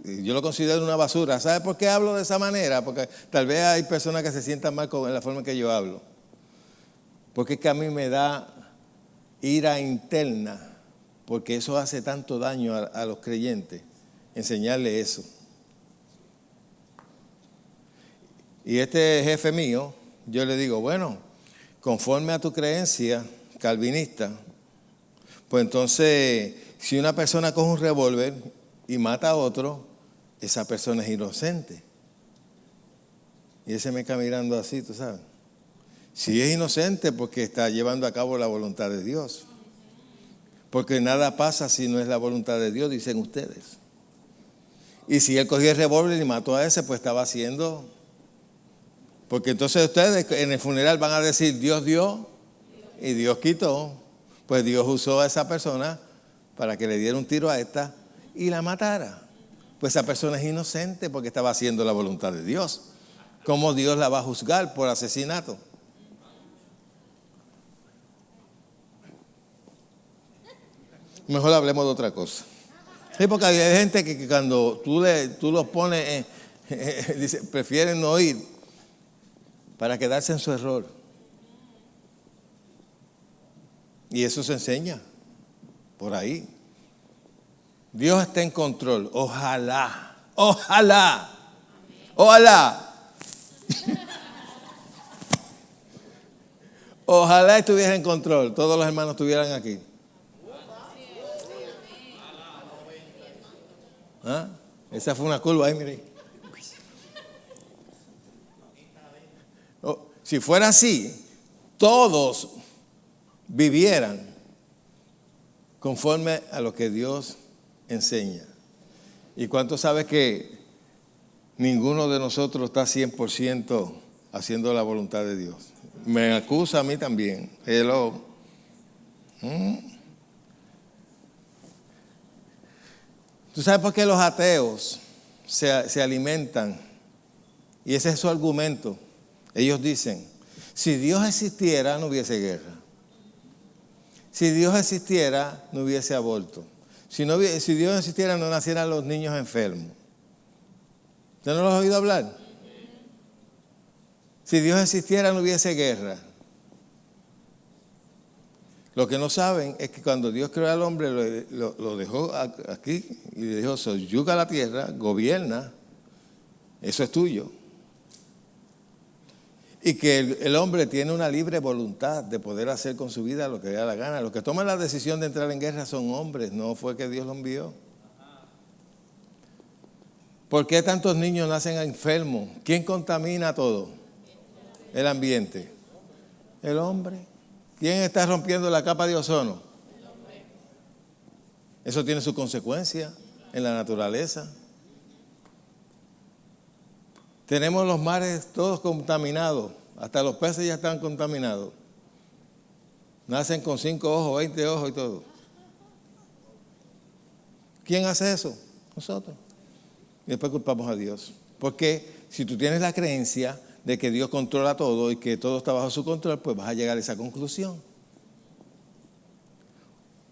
yo lo considero una basura. ¿Sabe por qué hablo de esa manera? Porque tal vez hay personas que se sientan mal con la forma en que yo hablo. Porque es que a mí me da ira interna, porque eso hace tanto daño a los creyentes, enseñarle eso. Y este jefe mío, yo le digo, bueno, conforme a tu creencia calvinista, pues entonces, si una persona coge un revólver y mata a otro, esa persona es inocente. Y él se me queda mirando así, tú sabes. Si es inocente porque está llevando a cabo la voluntad de Dios. Porque nada pasa si no es la voluntad de Dios, dicen ustedes. Y si él cogió el revólver y mató a ese, pues estaba haciendo... Porque entonces ustedes en el funeral van a decir, Dios dio y Dios quitó. Pues Dios usó a esa persona para que le diera un tiro a esta y la matara. Pues esa persona es inocente porque estaba haciendo la voluntad de Dios. ¿Cómo Dios la va a juzgar por asesinato? Mejor hablemos de otra cosa. Sí, porque hay gente que cuando tú los pones, dice, prefieren no ir para quedarse en su error. Y eso se enseña por ahí. Dios está en control. Ojalá, ojalá, ojalá. Ojalá estuviera en control. Todos los hermanos estuvieran aquí. ¿Ah? Esa fue una curva ahí, mire. Si fuera así, todos vivieran conforme a lo que Dios enseña. ¿Y cuánto sabe que ninguno de nosotros está 100% haciendo la voluntad de Dios? Me acusa a mí también. Hello. ¿Tú sabes por qué los ateos se alimentan? Y ese es su argumento. Ellos dicen, si Dios existiera, no hubiese guerra. Si Dios existiera, no hubiese aborto. Si Dios existiera, no nacieran los niños enfermos. ¿Usted no lo ha oído hablar? Si Dios existiera, no hubiese guerra. Lo que no saben es que cuando Dios creó al hombre, lo dejó aquí y le dijo, soyuga la tierra, gobierna, eso es tuyo. Y que el hombre tiene una libre voluntad de poder hacer con su vida lo que le da la gana. Los que toman la decisión de entrar en guerra son hombres, no fue que Dios los envió. ¿Por qué tantos niños nacen enfermos? ¿Quién contamina todo? El ambiente. El hombre. ¿Quién está rompiendo la capa de ozono? El hombre. Eso tiene su consecuencia en la naturaleza. Tenemos los mares todos contaminados. Hasta los peces ya están contaminados. Nacen con 5 ojos, 20 ojos y todo. ¿Quién hace eso? Nosotros. Y después culpamos a Dios. Porque si tú tienes la creencia de que Dios controla todo y que todo está bajo su control, pues vas a llegar a esa conclusión.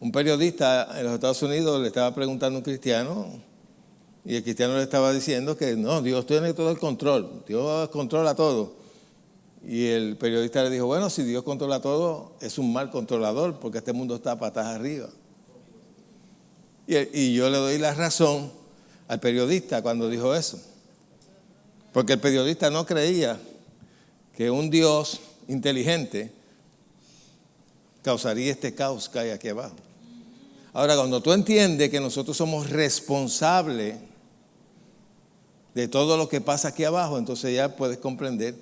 Un periodista en los Estados Unidos le estaba preguntando a un cristiano y el cristiano le estaba diciendo que no, Dios tiene todo el control, Dios controla todo. Y el periodista le dijo, bueno, si Dios controla todo, es un mal controlador porque este mundo está patas arriba. Y yo le doy la razón al periodista cuando dijo eso. Porque el periodista no creía que un Dios inteligente causaría este caos que hay aquí abajo. Ahora, cuando tú entiendes que nosotros somos responsables de todo lo que pasa aquí abajo, entonces ya puedes comprender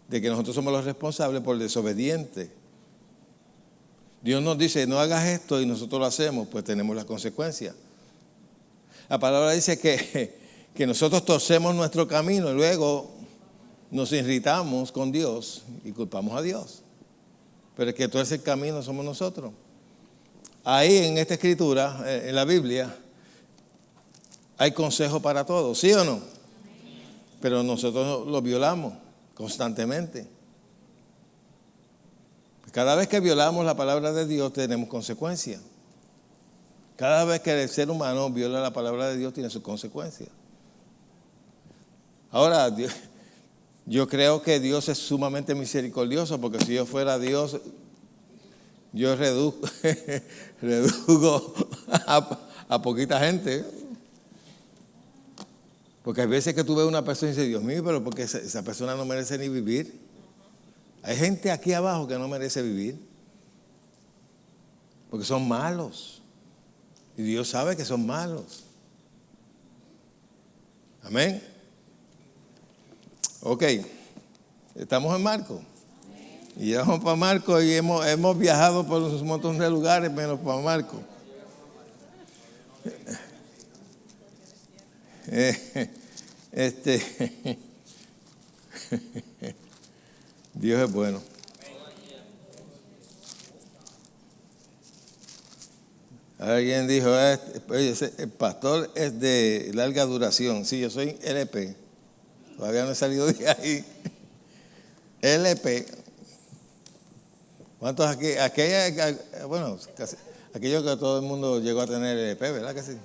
de que nosotros somos los responsables por desobedientes. Dios nos dice, no hagas esto y nosotros lo hacemos, pues tenemos las consecuencias. La palabra dice que nosotros torcemos nuestro camino y luego nos irritamos con Dios y culpamos a Dios. Pero el que tuerce el camino somos nosotros. Ahí en esta escritura, en la Biblia, hay consejo para todos, ¿sí o no? Pero nosotros lo violamos constantemente. Cada vez que violamos la palabra de Dios tenemos consecuencias. Cada vez que el ser humano viola la palabra de Dios tiene sus consecuencias. Ahora, yo creo que Dios es sumamente misericordioso, porque si yo fuera Dios, yo redujo a poquita gente. Porque hay veces que tú ves una persona y dices, Dios mío, pero porque esa persona no merece ni vivir. Hay gente aquí abajo que no merece vivir. Porque son malos. Y Dios sabe que son malos. Amén. Ok. Estamos en Marcos. Y ya vamos para Marcos y hemos viajado por un montón de lugares menos para Marcos. Dios es bueno. Alguien dijo, el pastor es de larga duración. Sí, yo soy LP. Todavía no he salido de ahí. LP. ¿Cuántos aquí? Bueno, casi, aquello que todo el mundo llegó a tener LP, ¿verdad que sí?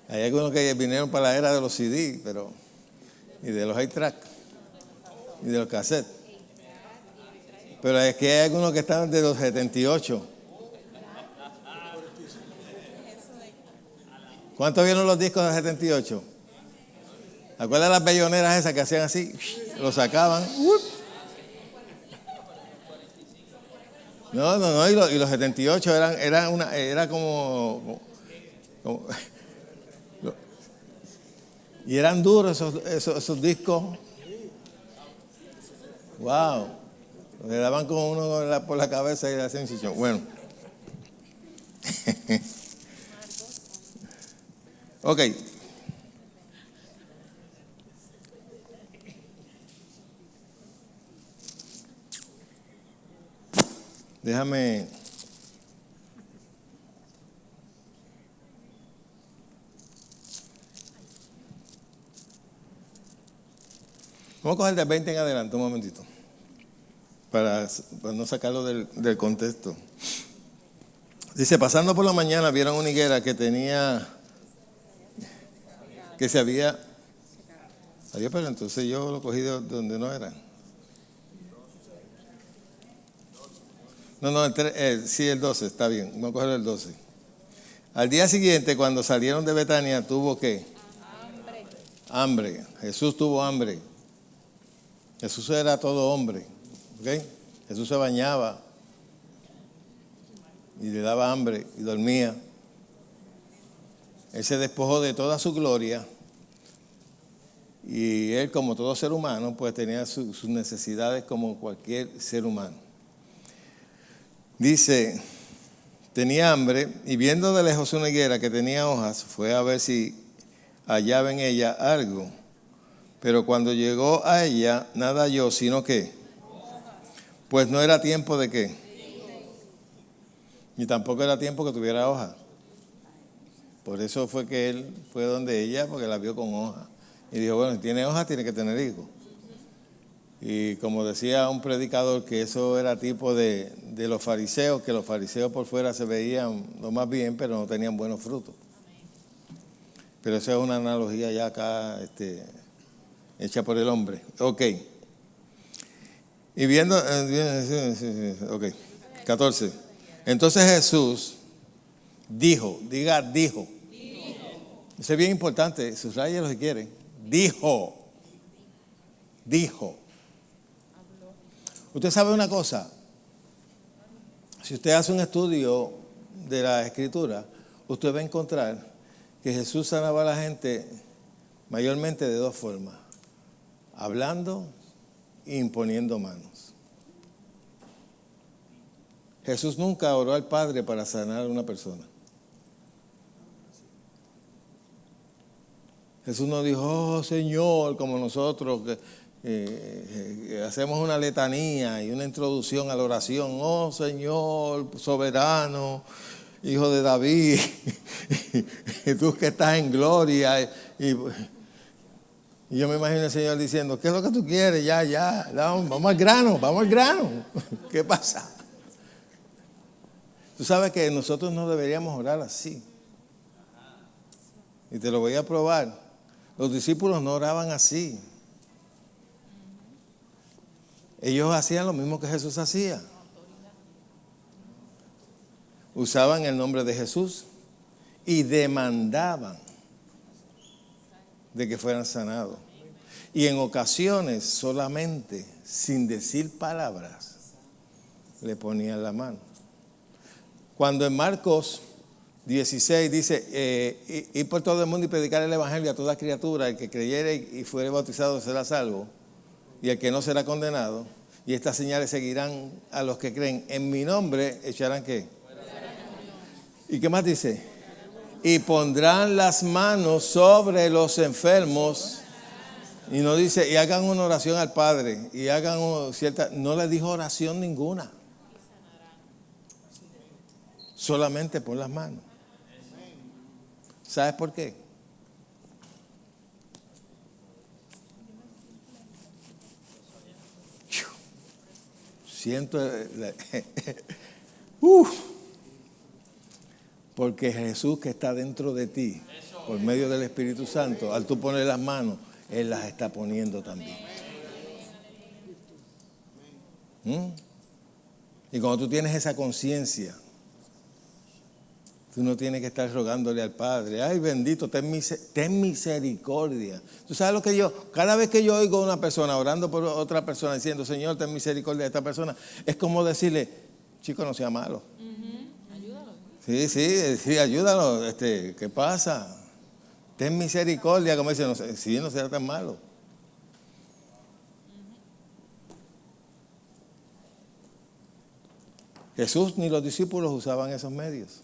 Hay algunos que vinieron para la era de los CD, y de los high track, y de los cassettes. Pero es que hay algunos que están de los 78. ¿Cuántos vieron los discos de 78? ¿Acuerdan las belloneras esas que hacían así? Lo sacaban. No, y los 78 era como y eran duros esos discos. Wow. Le daban como uno por la cabeza y le hacían chichón. Bueno. Ok. Déjame. Vamos a coger de 20 en adelante un momentito. Para no sacarlo del contexto. Dice, pasando por la mañana vieron una higuera que se había. Adiós, pero entonces yo lo cogí de donde no era. No, sí, el 12, está bien. Vamos a coger el 12. Al día siguiente, cuando salieron de Betania, ¿tuvo qué? Hambre. Jesús tuvo hambre. Jesús era todo hombre. ¿Ok? Jesús se bañaba y le daba hambre y dormía. Él se despojó de toda su gloria y él, como todo ser humano, pues tenía sus necesidades como cualquier ser humano. Dice, tenía hambre y viendo de lejos una higuera que tenía hojas, fue a ver si hallaba en ella algo. Pero cuando llegó a ella, nada halló, sino que, pues no era tiempo de qué. Ni tampoco era tiempo que tuviera hoja. Por eso fue que él fue donde ella, porque la vio con hoja. Y dijo, bueno, si tiene hoja, tiene que tener hijos. Y como decía un predicador, que eso era tipo de los fariseos, que los fariseos por fuera se veían lo más bien, pero no tenían buenos frutos. Pero eso es una analogía ya acá hecha por el hombre. Ok. Y viendo, ok, 14. Entonces Jesús dijo, dijo. Eso es bien importante, subrayelo si quieren. Dijo. Usted sabe una cosa, si usted hace un estudio de la Escritura, usted va a encontrar que Jesús sanaba a la gente mayormente de dos formas, hablando e imponiendo manos. Jesús nunca oró al Padre para sanar a una persona. Jesús no dijo, oh Señor, como nosotros que hacemos una letanía y una introducción a la oración. Oh Señor, soberano, Hijo de David, y tú que estás en gloria. Y yo me imagino al Señor diciendo, ¿qué es lo que tú quieres? Ya, vamos al grano. ¿Qué pasa? Tú sabes que nosotros no deberíamos orar así. Y te lo voy a probar. Los discípulos no oraban así. Ellos hacían lo mismo que Jesús hacía. Usaban el nombre de Jesús y demandaban de que fueran sanados. Y en ocasiones solamente, sin decir palabras, le ponían la mano. Cuando en Marcos 16 dice, ir por todo el mundo y predicar el evangelio a toda criatura, el que creyere y fuere bautizado será salvo, y el que no será condenado, y estas señales seguirán a los que creen. En mi nombre echarán ¿qué? ¿Y qué más dice? Y pondrán las manos sobre los enfermos, y no dice, y hagan una oración al Padre, y hagan cierta, no le dijo oración ninguna. Solamente pon las manos. ¿Sabes por qué? Siento porque Jesús que está dentro de ti, por medio del Espíritu Santo, al tú poner las manos, Él las está poniendo también. Y cuando tú tienes esa conciencia, tú no tienes que estar rogándole al Padre, ay bendito, ten misericordia. Tú sabes lo que cada vez que yo oigo a una persona orando por otra persona diciendo, Señor, ten misericordia de esta persona, es como decirle, chico, no sea malo. Ayúdalo. Sí, ayúdalo, ¿qué pasa? Ten misericordia, como dice, no sea tan malo. Jesús ni los discípulos usaban esos medios.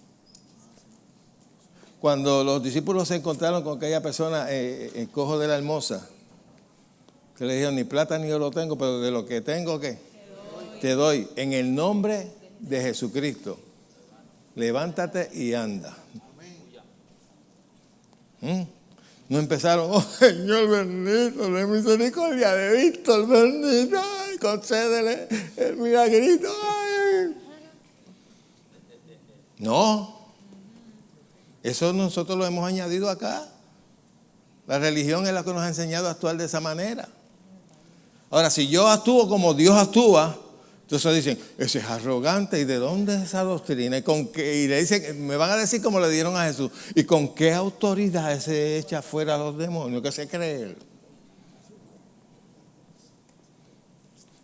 Cuando los discípulos se encontraron con aquella persona en cojo de la hermosa, que le dijeron, ni plata ni oro tengo, pero de lo que tengo, ¿qué? Te doy. En el nombre de Jesucristo, levántate y anda. No empezaron, oh Señor bendito, de misericordia de Víctor bendito, ay, concédele el milagrito. Ay. No. Eso nosotros lo hemos añadido acá. La religión es la que nos ha enseñado a actuar de esa manera. Ahora, si yo actúo como Dios actúa, entonces dicen, ese es arrogante. ¿Y de dónde es esa doctrina? Y le dicen, me van a decir como le dieron a Jesús. ¿Y con qué autoridad se echa fuera a los demonios? ¿Qué se cree él?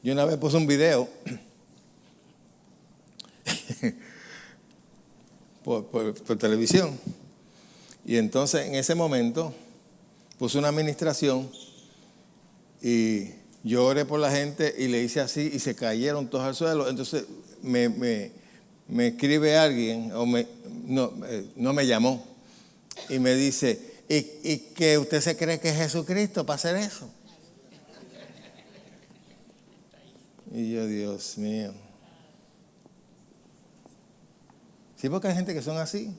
Yo una vez puse un video por televisión. Y entonces en ese momento puse una administración y yo oré por la gente y le hice así y se cayeron todos al suelo. Entonces me escribe alguien, no me llamó, y me dice, ¿y que usted se cree que es Jesucristo para hacer eso? Y yo, Dios mío. Sí, porque hay gente que son así.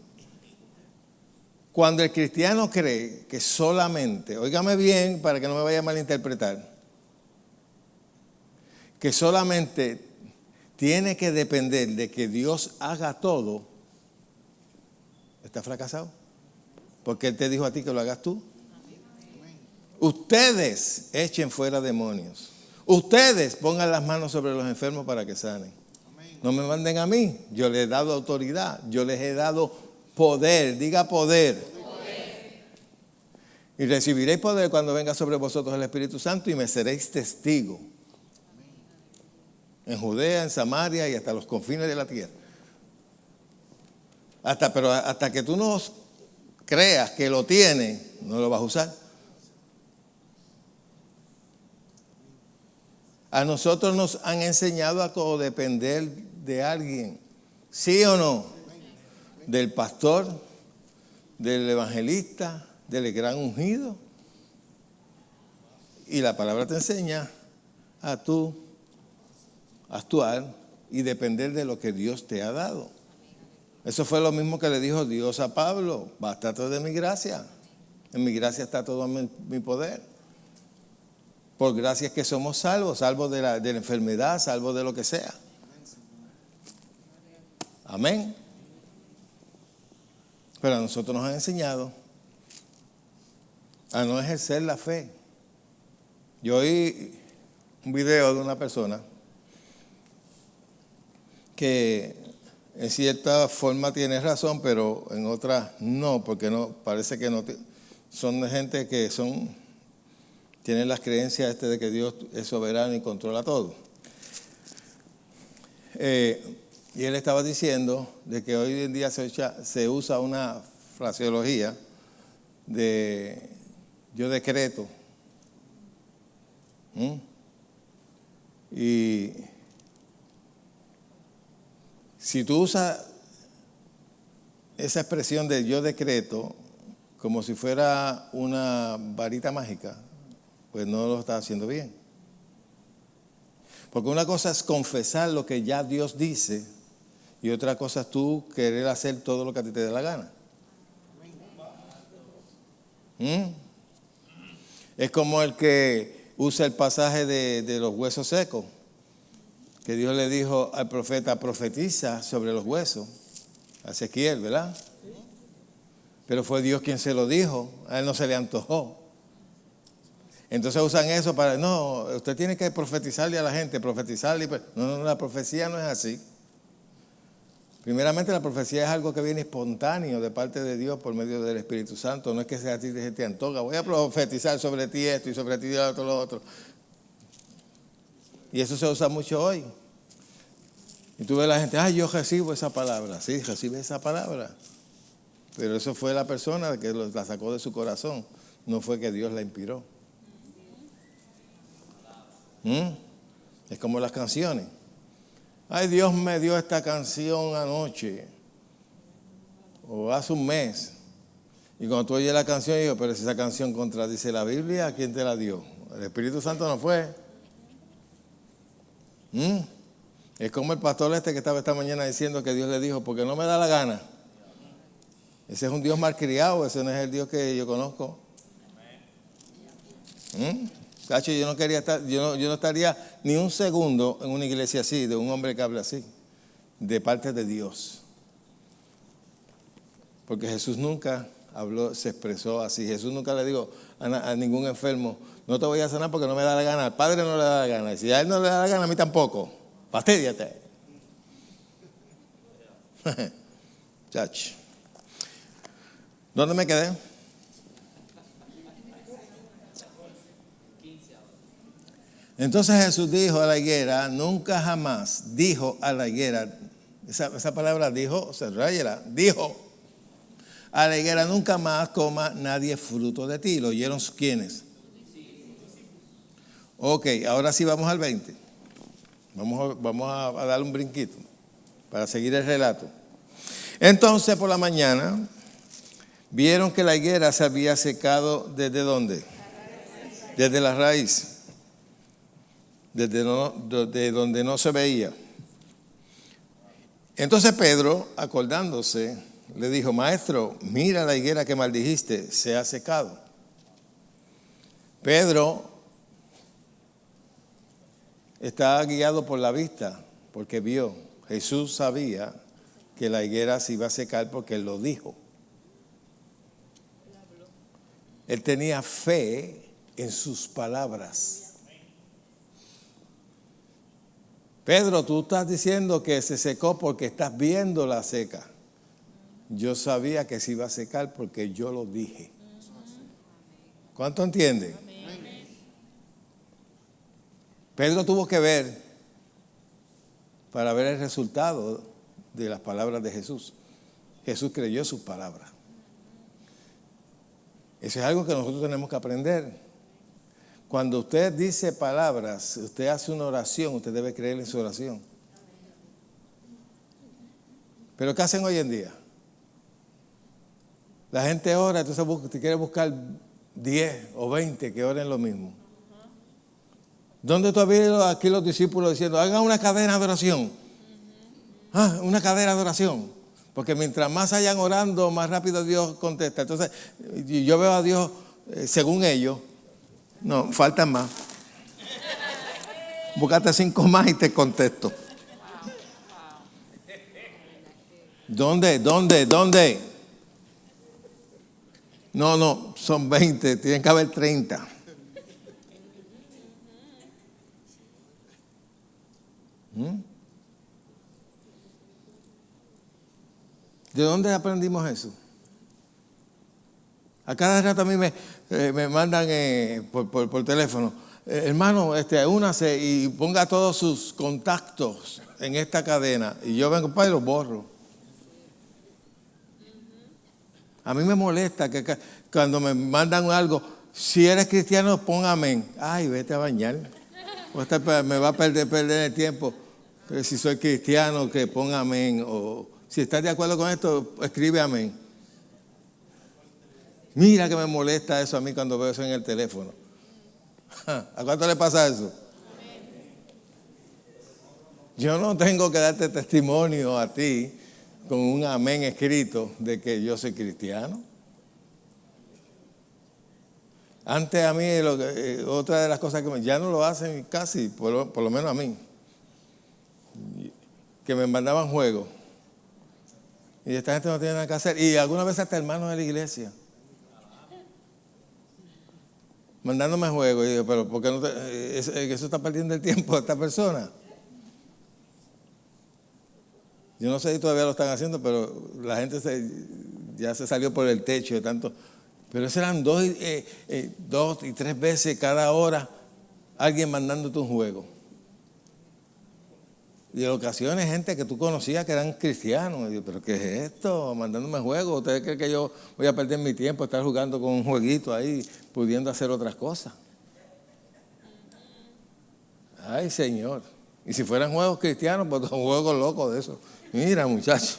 Cuando el cristiano cree que solamente, óigame bien para que no me vaya a malinterpretar, que solamente tiene que depender de que Dios haga todo, está fracasado. Porque Él te dijo a ti que lo hagas tú. Ustedes echen fuera demonios. Ustedes pongan las manos sobre los enfermos para que sanen. No me manden a mí. Yo les he dado autoridad. Yo les he dado poder. Diga poder. Y recibiréis poder cuando venga sobre vosotros el Espíritu Santo y me seréis testigo. En Judea, en Samaria y hasta los confines de la tierra. Pero hasta que tú no creas que lo tienes, no lo vas a usar. A nosotros nos han enseñado a codepender de alguien. ¿Sí o no? Del pastor, del evangelista, del gran ungido. Y la palabra te enseña a tú actuar y depender de lo que Dios te ha dado. Eso fue lo mismo que le dijo Dios a Pablo. Bástate de mi gracia. En mi gracia está todo mi poder. Por gracia es que somos salvos de la enfermedad, salvos de lo que sea. Amén. Pero a nosotros nos han enseñado a no ejercer la fe. Yo oí un video de una persona que en cierta forma tiene razón, pero en otras no, porque no parece que no son de gente que tienen las creencias de que Dios es soberano y controla todo. Y él estaba diciendo de que hoy en día se usa una fraseología de yo decreto. Y si tú usas esa expresión de yo decreto como si fuera una varita mágica, pues no lo estás haciendo bien. Porque una cosa es confesar lo que ya Dios dice y otra cosa es tú querer hacer todo lo que a ti te dé la gana. Es como el que usa el pasaje de los huesos secos, que Dios le dijo al profeta, profetiza sobre los huesos, a Ezequiel, ¿verdad? Pero fue Dios quien se lo dijo, a él no se le antojó. Entonces usan eso para, no, usted tiene que profetizarle a la gente, profetizarle. No, la profecía no es así. Primeramente la profecía es algo que viene espontáneo de parte de Dios por medio del Espíritu Santo. No es que sea a ti que te antoja, voy a profetizar sobre ti esto y sobre ti lo otro. Y eso se usa mucho hoy. Y tú ves a la gente, yo recibo esa palabra. Sí, recibe esa palabra. Pero eso fue la persona que la sacó de su corazón. No fue que Dios la inspiró. Es como las canciones. Ay, Dios me dio esta canción anoche. O hace un mes. Y cuando tú oyes la canción, digo, pero si esa canción contradice la Biblia, ¿quién te la dio? El Espíritu Santo no fue. Es como el pastor que estaba esta mañana diciendo que Dios le dijo, porque no me da la gana. Ese es un Dios malcriado, ese no es el Dios que yo conozco. Cacho, yo no estaría ni un segundo en una iglesia así, de un hombre que habla así, de parte de Dios. Porque Jesús nunca habló, se expresó así. Jesús nunca le dijo a ningún enfermo, no te voy a sanar porque no me da la gana. Al Padre no le da la gana. Y si a él no le da la gana, a mí tampoco. Fastídiate. Chacho. ¿Dónde me quedé? Entonces Jesús dijo a la higuera, nunca jamás, dijo a la higuera, esa palabra dijo, dijo a la higuera, nunca más coma nadie fruto de ti. ¿Lo oyeron quiénes? Ok, ahora sí vamos al 20. Vamos a darle un brinquito para seguir el relato. Entonces por la mañana vieron que la higuera se había secado ¿desde dónde? Desde la raíz. Desde donde no se veía. Entonces Pedro, acordándose, le dijo, maestro, mira la higuera que maldijiste, se ha secado. Pedro está guiado por la vista, porque vio. Jesús sabía que la higuera se iba a secar porque Él lo dijo. Él tenía fe en sus palabras. Pedro, tú estás diciendo que se secó porque estás viendo la seca. Yo sabía que se iba a secar porque yo lo dije. ¿Cuánto entienden? Pedro tuvo que ver para ver el resultado de las palabras de Jesús. Jesús creyó sus palabras. Eso es algo que nosotros tenemos que aprender. Cuando usted dice palabras, usted hace una oración, usted debe creer en su oración. Pero ¿qué hacen hoy en día? La gente ora, entonces te quiere buscar 10 o 20 que oren lo mismo. ¿Dónde tú has visto aquí los discípulos diciendo, hagan una cadena de oración? Una cadena de oración. Porque mientras más hayan orando, más rápido Dios contesta. Entonces, yo veo a Dios, según ellos, no, faltan más. Búscate 5 más y te contesto. ¿Dónde? No, son 20, tienen que haber 30. ¿De dónde aprendimos eso? A cada rato a mí me mandan por teléfono, hermano, únase y ponga todos sus contactos en esta cadena. Y yo vengo para y los borro. A mí me molesta que cuando me mandan algo, si eres cristiano, pon amén. Ay, vete a bañar. Me va a perder el tiempo. Que si soy cristiano, que ponga amén. O si estás de acuerdo con esto, escribe amén. Mira que me molesta eso a mí cuando veo eso en el teléfono. ¿A cuánto le pasa eso? Yo no tengo que darte testimonio a ti con un amén escrito de que yo soy cristiano. Antes a mí, otra de las cosas que ya no lo hacen casi, por lo menos a mí, que me mandaban juegos. Y esta gente no tiene nada que hacer. Y algunas veces hasta hermanos de la iglesia. Mandándome juegos. Y digo, pero ¿por qué no eso está perdiendo el tiempo de esta persona? Yo no sé si todavía lo están haciendo, pero la gente ya se salió por el techo de tanto. Pero eso eran 2 y 3 veces cada hora alguien mandándote un juego. Y en ocasiones gente que tú conocías que eran cristianos. Y yo, ¿pero qué es esto? Mandándome juegos. ¿Ustedes creen que yo voy a perder mi tiempo estar jugando con un jueguito ahí, pudiendo hacer otras cosas? Ay, Señor. Y si fueran juegos cristianos, pues son juegos locos de eso. Mira, muchacho.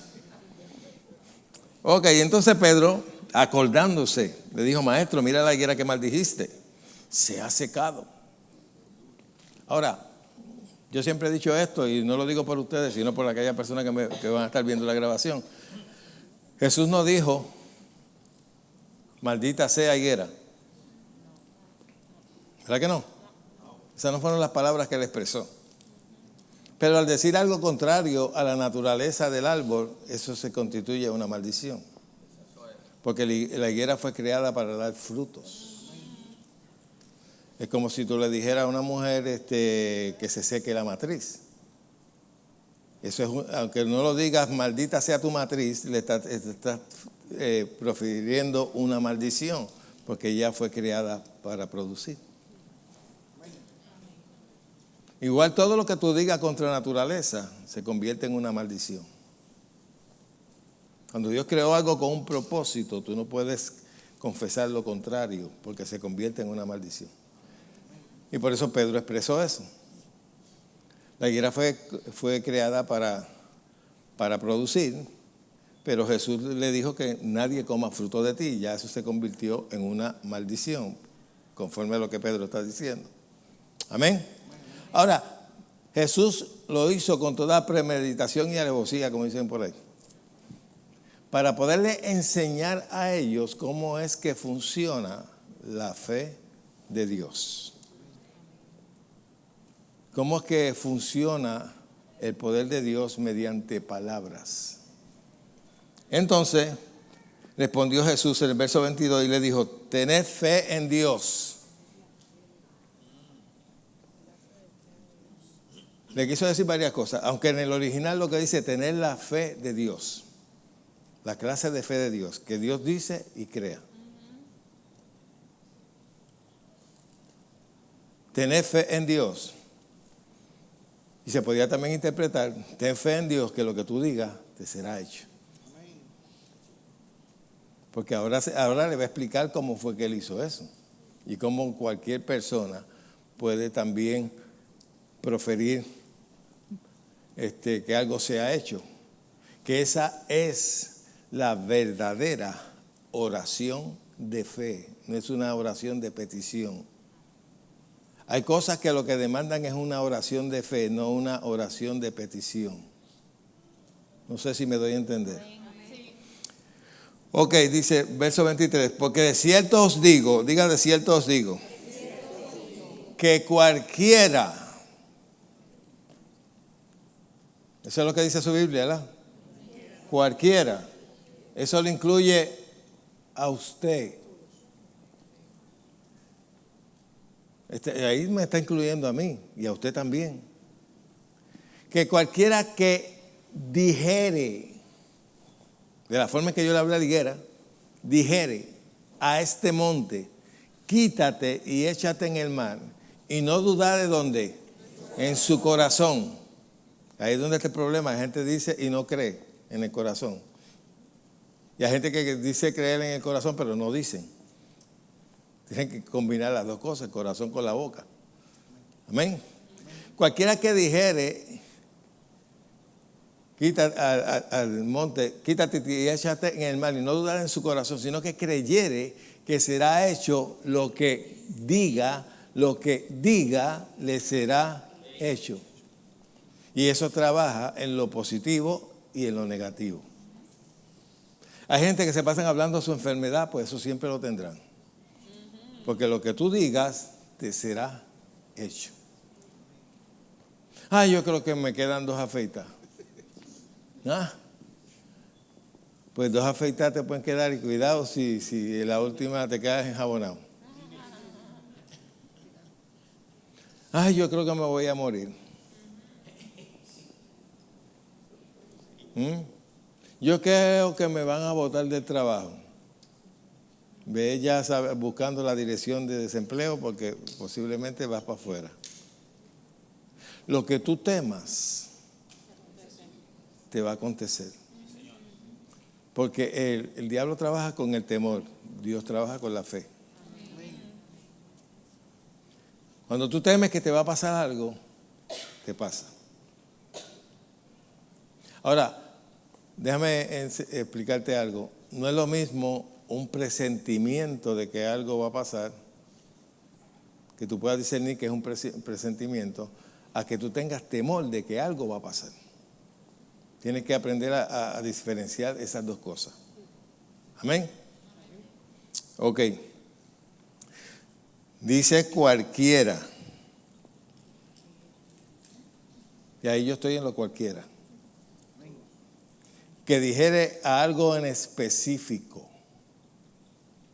Ok, entonces Pedro, acordándose, le dijo, maestro, mira la higuera que maldijiste. Se ha secado. Ahora, yo siempre he dicho esto, y no lo digo por ustedes, sino por aquellas personas que van a estar viendo la grabación. Jesús no dijo, maldita sea higuera. ¿Verdad que no? Esas no fueron las palabras que él expresó. Pero al decir algo contrario a la naturaleza del árbol, eso se constituye una maldición. Porque la higuera fue creada para dar frutos. Es como si tú le dijeras a una mujer que se seque la matriz. Eso es, aunque no lo digas, maldita sea tu matriz, le estás profiriendo una maldición, porque ella fue creada para producir. Igual todo lo que tú digas contra la naturaleza se convierte en una maldición. Cuando Dios creó algo con un propósito, tú no puedes confesar lo contrario, porque se convierte en una maldición. Y por eso Pedro expresó eso. La higuera fue creada para producir, pero Jesús le dijo que nadie coma fruto de ti. Ya eso se convirtió en una maldición, conforme a lo que Pedro está diciendo. Amén. Ahora, Jesús lo hizo con toda premeditación y alevosía, como dicen por ahí, para poderle enseñar a ellos cómo es que funciona la fe de Dios. ¿Cómo es que funciona el poder de Dios mediante palabras? Entonces, respondió Jesús en el verso 22 y le dijo, tened fe en Dios. Le quiso decir varias cosas, aunque en el original lo que dice, tener la fe de Dios. La clase de fe de Dios, que Dios dice y crea. Tener fe en Dios. Y se podía también interpretar, ten fe en Dios que lo que tú digas te será hecho. Porque ahora le va a explicar cómo fue que él hizo eso. Y cómo cualquier persona puede también proferir que algo sea hecho. Que esa es la verdadera oración de fe. No es una oración de petición. Hay cosas que lo que demandan es una oración de fe, no una oración de petición. No sé si me doy a entender. Ok, dice verso 23, porque de cierto os digo, diga de cierto os digo, que cualquiera, eso es lo que dice su Biblia, ¿verdad? Cualquiera, eso le incluye a usted. Ahí me está incluyendo a mí y a usted también. Que cualquiera que dijere, de la forma en que yo le hablé a la higuera, dijere a este monte, quítate y échate en el mar, y no dudar de dónde, en su corazón. Ahí es donde está el problema. La gente dice y no cree en el corazón. Y hay gente que dice creer en el corazón, pero no dicen. Tienen que combinar las dos cosas, el corazón con la boca. Amén. Cualquiera que dijere, al monte, quítate y échate en el mar, y no dudar en su corazón, sino que creyere que será hecho lo que diga le será hecho. Y eso trabaja en lo positivo y en lo negativo. Hay gente que se pasan hablando de su enfermedad, pues eso siempre lo tendrán. Porque lo que tú digas te será hecho. Yo creo que me quedan 2 afeitas. Pues 2 afeitas te pueden quedar, y cuidado si la última te quedas enjabonado. Yo creo que me voy a morir. Yo creo que me van a botar del trabajo. Ve ya buscando la dirección de desempleo porque posiblemente vas para afuera. Lo que tú temas te va a acontecer. Porque el diablo trabaja con el temor, Dios trabaja con la fe. Cuando tú temes que te va a pasar algo, te pasa. Ahora, déjame explicarte algo. No es lo mismo un presentimiento de que algo va a pasar, que tú puedas discernir que es un presentimiento, a que tú tengas temor de que algo va a pasar. Tienes que aprender a diferenciar esas dos cosas. Amén. Ok. Dice cualquiera. Y ahí yo estoy en lo cualquiera. Que dijere a algo en específico.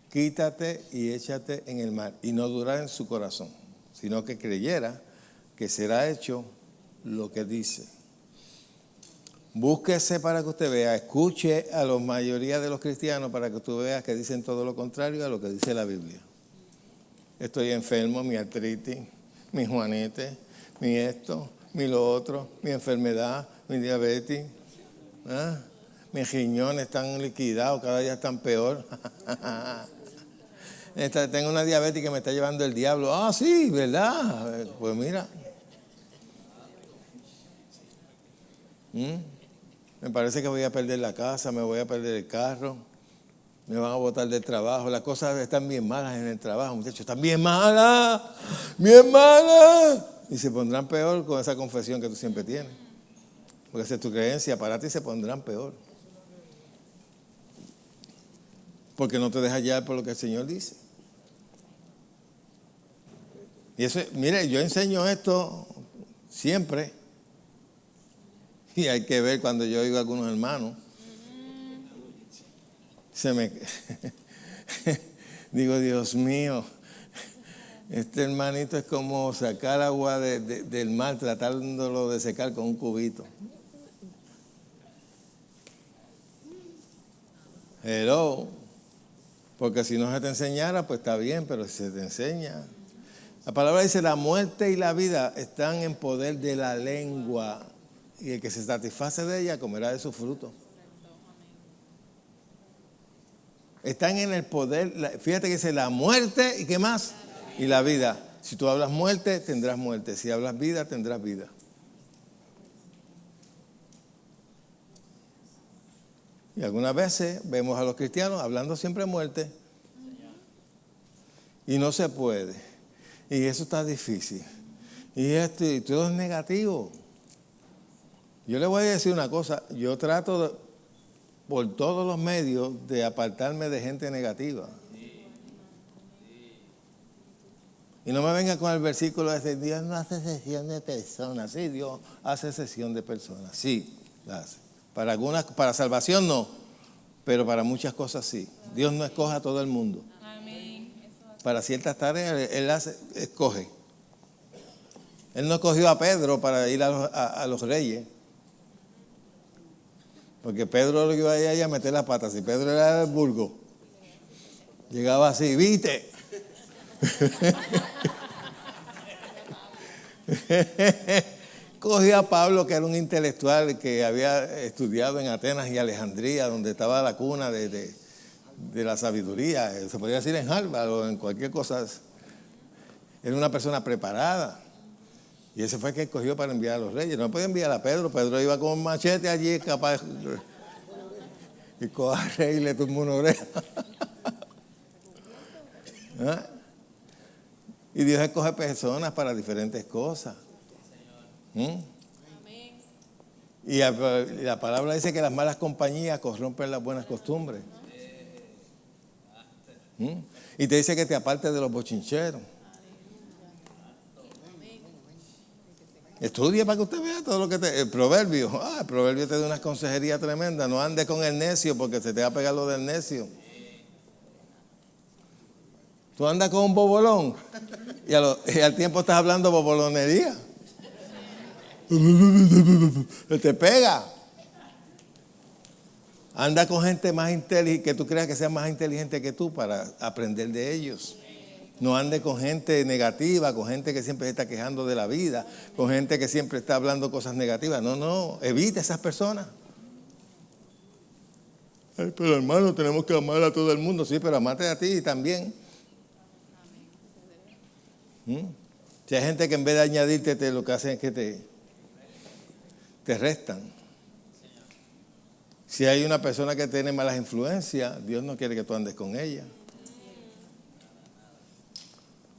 Quítate y échate en el mar, y no durar en su corazón, sino que creyera que será hecho lo que dice. Búsquese para que usted vea, escuche a la mayoría de los cristianos para que tú veas que dicen todo lo contrario a lo que dice la Biblia. Estoy enfermo, mi artritis, mi juanete, mi esto, mi lo otro, mi enfermedad, mi diabetes. Mis riñones están liquidados, cada día están peor. Tengo una diabetes que me está llevando el diablo. Sí, ¿verdad? Pues mira. Me parece que voy a perder la casa, me voy a perder el carro, me van a botar del trabajo. Las cosas están bien malas en el trabajo, muchachos. Están bien malas, bien malas. Y se pondrán peor con esa confesión que tú siempre tienes. Porque esa es tu creencia, para ti se pondrán peor. Porque no te dejas llevar por lo que el Señor dice. Y eso, mire, yo enseño esto Siempre. Y hay que ver cuando yo oigo a algunos hermanos. Digo, Dios mío, este hermanito es como sacar agua del mar, tratándolo de secar con un cubito. Hello. Porque si no se te enseñara, pues está bien, pero si se te enseña. La palabra dice, la muerte y la vida están en poder de la lengua, y el que se satisface de ella comerá de su fruto. Están en el poder, fíjate que dice la muerte y ¿qué más? Y la vida. Si tú hablas muerte, tendrás muerte. Si hablas vida, tendrás vida. Y algunas veces vemos a los cristianos hablando siempre muerte. Y no se puede. Y eso está difícil. Y todo es negativo. Yo le voy a decir una cosa. Yo trato por todos los medios de apartarme de gente negativa. Y no me venga con el versículo de Dios no hace excepción de personas. Sí, Dios hace excepción de personas. Sí, la hace. Para algunas, para salvación no, pero para muchas cosas sí. Dios no escoge a todo el mundo. Para ciertas tareas Él escoge. Él no escogió a Pedro para ir a los reyes. Porque Pedro lo iba a ir a meter las patas. Si Pedro era del Burgo, llegaba así, ¿viste? Cogió a Pablo, que era un intelectual que había estudiado en Atenas y Alejandría, donde estaba la cuna de la sabiduría. Se podría decir en Harvard o en cualquier cosa. Era una persona preparada. Y ese fue el que escogió para enviar a los reyes. No podía enviar a Pedro. Pedro iba con un machete allí, capaz. Y coja al rey y le tumbó una oreja. ¿Ah? Y Dios escoge personas para diferentes cosas. Y la palabra dice que las malas compañías corrompen las buenas costumbres. Y te dice que te apartes de los bochincheros. Estudie para que usted vea todo lo que el proverbio te da una consejería tremenda. No andes con el necio porque se te va a pegar lo del necio. Tú andas con un bobolón y al tiempo estás hablando bobolonería. Te pega. Anda con gente más inteligente, que tú creas que sea más inteligente que tú para aprender de ellos. No ande con gente negativa, con gente que siempre se está quejando de la vida, con gente que siempre está hablando cosas negativas. No, evita esas personas. Ay, pero hermano, tenemos que amar a todo el mundo. Sí, pero amate a ti también. Si hay gente que en vez de añadirte, lo que hacen es que te restan. Si hay una persona que tiene malas influencias, Dios no quiere que tú andes con ella.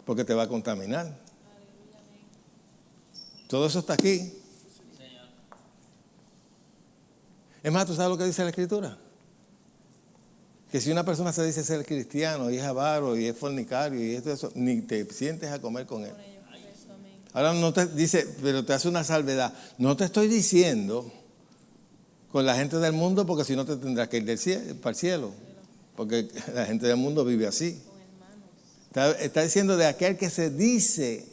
Porque te va a contaminar. Todo eso está aquí. Es más, ¿tú sabes lo que dice la Escritura? Que si una persona se dice ser cristiano y es avaro y es fornicario y eso, ni te sientes a comer con él. Ahora no te dice, pero te hace una salvedad. No te estoy diciendo con la gente del mundo, porque si no te tendrás que ir para el cielo. Porque la gente del mundo vive así. Está diciendo de aquel que se dice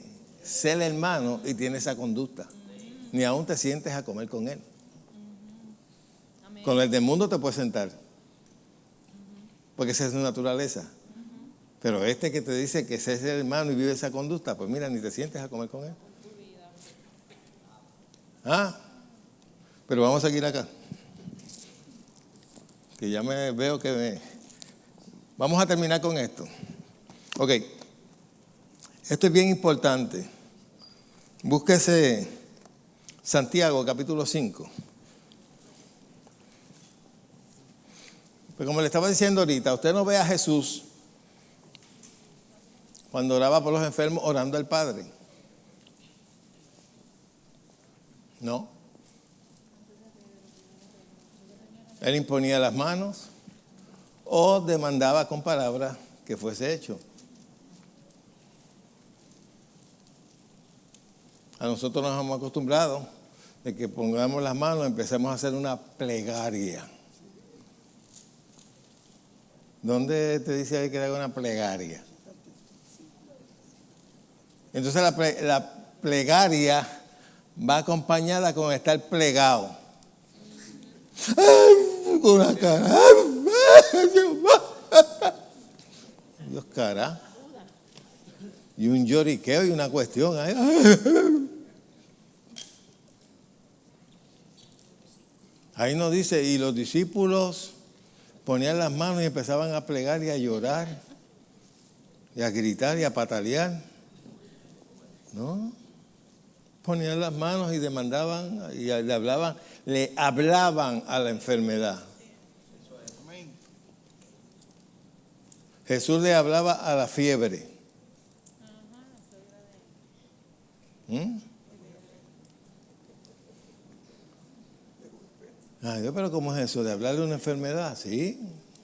ser hermano y tiene esa conducta. Ni aún te sientes a comer con él. Con el del mundo te puedes sentar. Porque esa es su naturaleza. Pero este que te dice que es el hermano y vive esa conducta, pues mira, ni te sientes a comer con él. Pero vamos a seguir acá. Que ya me veo que Vamos a terminar con esto. Ok. Esto es bien importante. Búsquese Santiago, capítulo 5. Pues como le estaba diciendo ahorita, usted no ve a Jesús cuando oraba por los enfermos orando al Padre. No. Él imponía las manos o demandaba con palabras que fuese hecho. A nosotros nos hemos acostumbrado de que pongamos las manos, empecemos a hacer una plegaria. ¿Dónde te dice ahí que haga una plegaria? Entonces la plegaria va acompañada con estar plegado. Con la cara. Dios cara. Y un lloriqueo y una cuestión. Ahí nos dice, y los discípulos ponían las manos y empezaban a plegar y a llorar, y a gritar y a patalear. ¿No? Ponían las manos y demandaban, y le hablaban a la enfermedad. Jesús le hablaba a la fiebre. Pero ¿cómo es eso? ¿De hablarle a una enfermedad? Sí,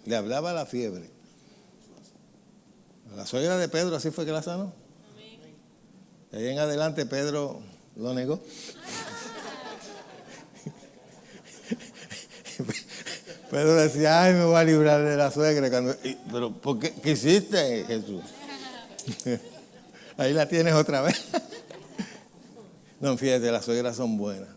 le hablaba a la fiebre. A la suegra de Pedro, así fue que la sanó. De ahí en adelante Pedro lo negó. Pedro decía, ay, me voy a librar de la suegra. Pero ¿por qué? ¿Qué hiciste, Jesús? Ahí la tienes otra vez. No, fíjate, las suegras son buenas.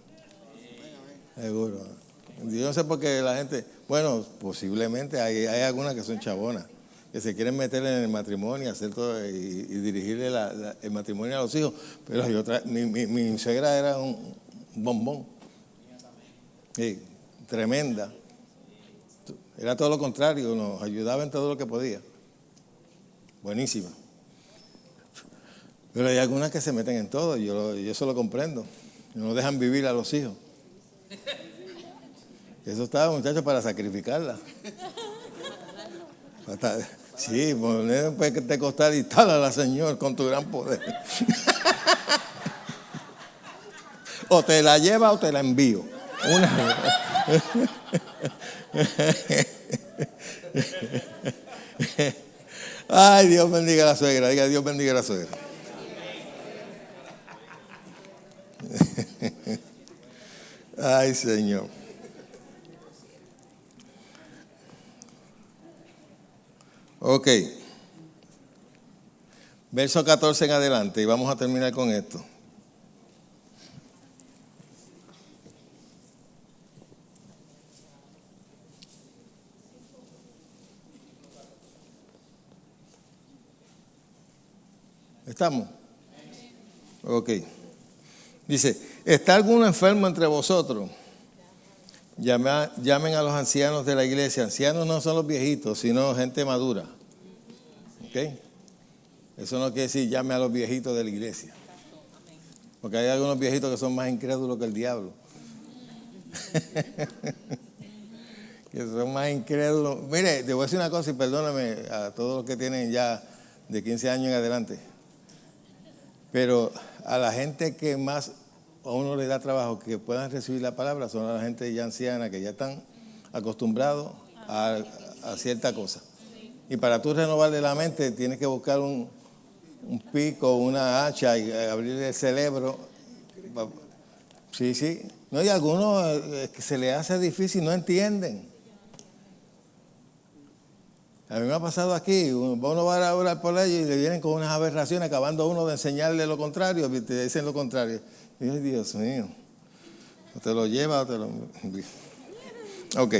Seguro. Yo no sé por qué la gente, bueno, posiblemente hay algunas que son chabonas, que se quieren meter en el matrimonio, hacer todo y dirigirle el matrimonio a los hijos. Pero hay otra, mi suegra era un bombón. Sí, tremenda. Era todo lo contrario, nos ayudaba en todo lo que podía. Buenísima. Pero hay algunas que se meten en todo, yo eso lo comprendo. No dejan vivir a los hijos. Eso estaba, muchachos, para sacrificarla. Sí, poner un de costal y tálala, Señor, con tu gran poder. O te la lleva o te la envío. Ay, Dios bendiga a la suegra. Diga, Dios bendiga a la suegra. Ay, Señor. Ok. Verso 14 en adelante y vamos a terminar con esto. ¿Estamos? Ok. Dice, ¿está alguno enfermo entre vosotros? Llamen a los ancianos de la iglesia. Ancianos no son los viejitos, sino gente madura. ¿Ok? Eso no quiere decir llame a los viejitos de la iglesia. Porque hay algunos viejitos que son más incrédulos que el diablo. Que son más incrédulos. Mire, te voy a decir una cosa y perdóname a todos los que tienen ya de 15 años en adelante. Pero a la gente que más a uno le da trabajo que puedan recibir la palabra son a la gente ya anciana que ya están acostumbrados a cierta cosa. Y para tú renovarle la mente tienes que buscar un pico, una hacha y abrirle el cerebro. Sí, sí. No, y algunos que se les hace difícil, no entienden. A mí me ha pasado aquí, uno va a orar por ellos y le vienen con unas aberraciones, acabando uno de enseñarle lo contrario, y te dicen lo contrario. Y yo, Dios mío, o te lo lleva o te lo... Ok.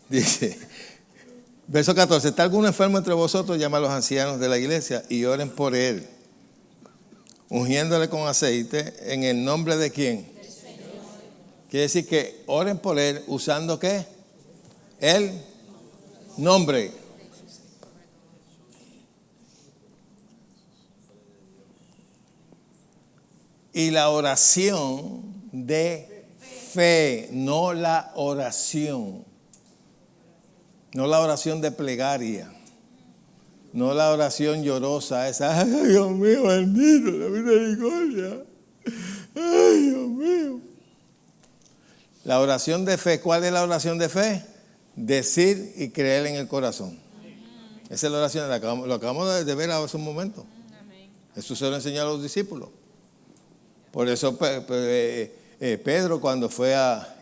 Dice, verso 14, ¿está alguno enfermo entre vosotros? Llama a los ancianos de la iglesia y oren por él, ungiéndole con aceite, ¿en el nombre de quién? Quiere decir que oren por él usando ¿qué? El nombre. Y la oración de fe, no la oración. No la oración de plegaria. No la oración llorosa esa. Ay, Dios mío, bendito, la misericordia. Ay, Dios mío. La oración de fe, ¿cuál es la oración de fe? Decir y creer en el corazón. Esa es la oración, lo acabamos de ver hace un momento. Jesús se lo enseñó a los discípulos. Por eso Pedro cuando fue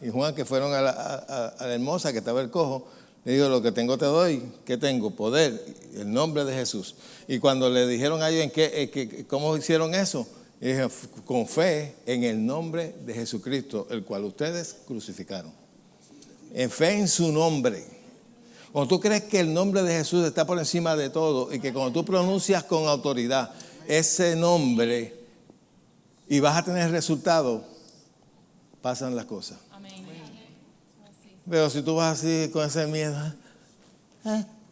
y Juan que fueron a la hermosa que estaba el cojo, le dijo, lo que tengo te doy. ¿Qué tengo? Poder, el nombre de Jesús. Y cuando le dijeron a ellos cómo hicieron eso, dije, con fe en el nombre de Jesucristo, el cual ustedes crucificaron. En fe en su nombre. Cuando tú crees que el nombre de Jesús está por encima de todo y que cuando tú pronuncias con autoridad ese nombre y vas a tener resultados, pasan las cosas. Amén. Pero si tú vas así con ese miedo,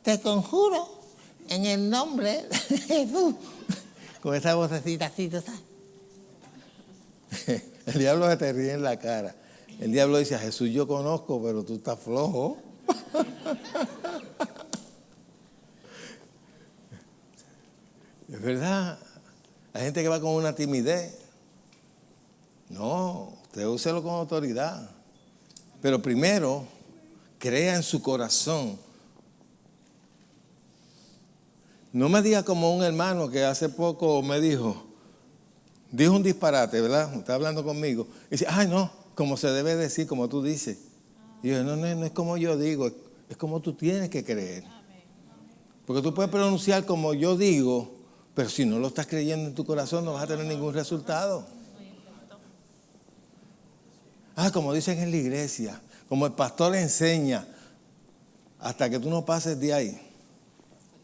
te conjuro en el nombre de Jesús, con esa vocecita así, ¿tú sabes? El diablo se te ríe en la cara. El diablo dice, a Jesús yo conozco, pero tú estás flojo. Es verdad. Hay gente que va con una timidez. No, usted úselo con autoridad. Pero primero, crea en su corazón. No me diga como un hermano que hace poco me dijo un disparate, ¿verdad? Está hablando conmigo. Y dice, ay no, como se debe decir, como tú dices. Y yo, no es como yo digo, es como tú tienes que creer. Porque tú puedes pronunciar como yo digo, pero si no lo estás creyendo en tu corazón no vas a tener ningún resultado. Como dicen en la iglesia, como el pastor enseña, hasta que tú no pases de ahí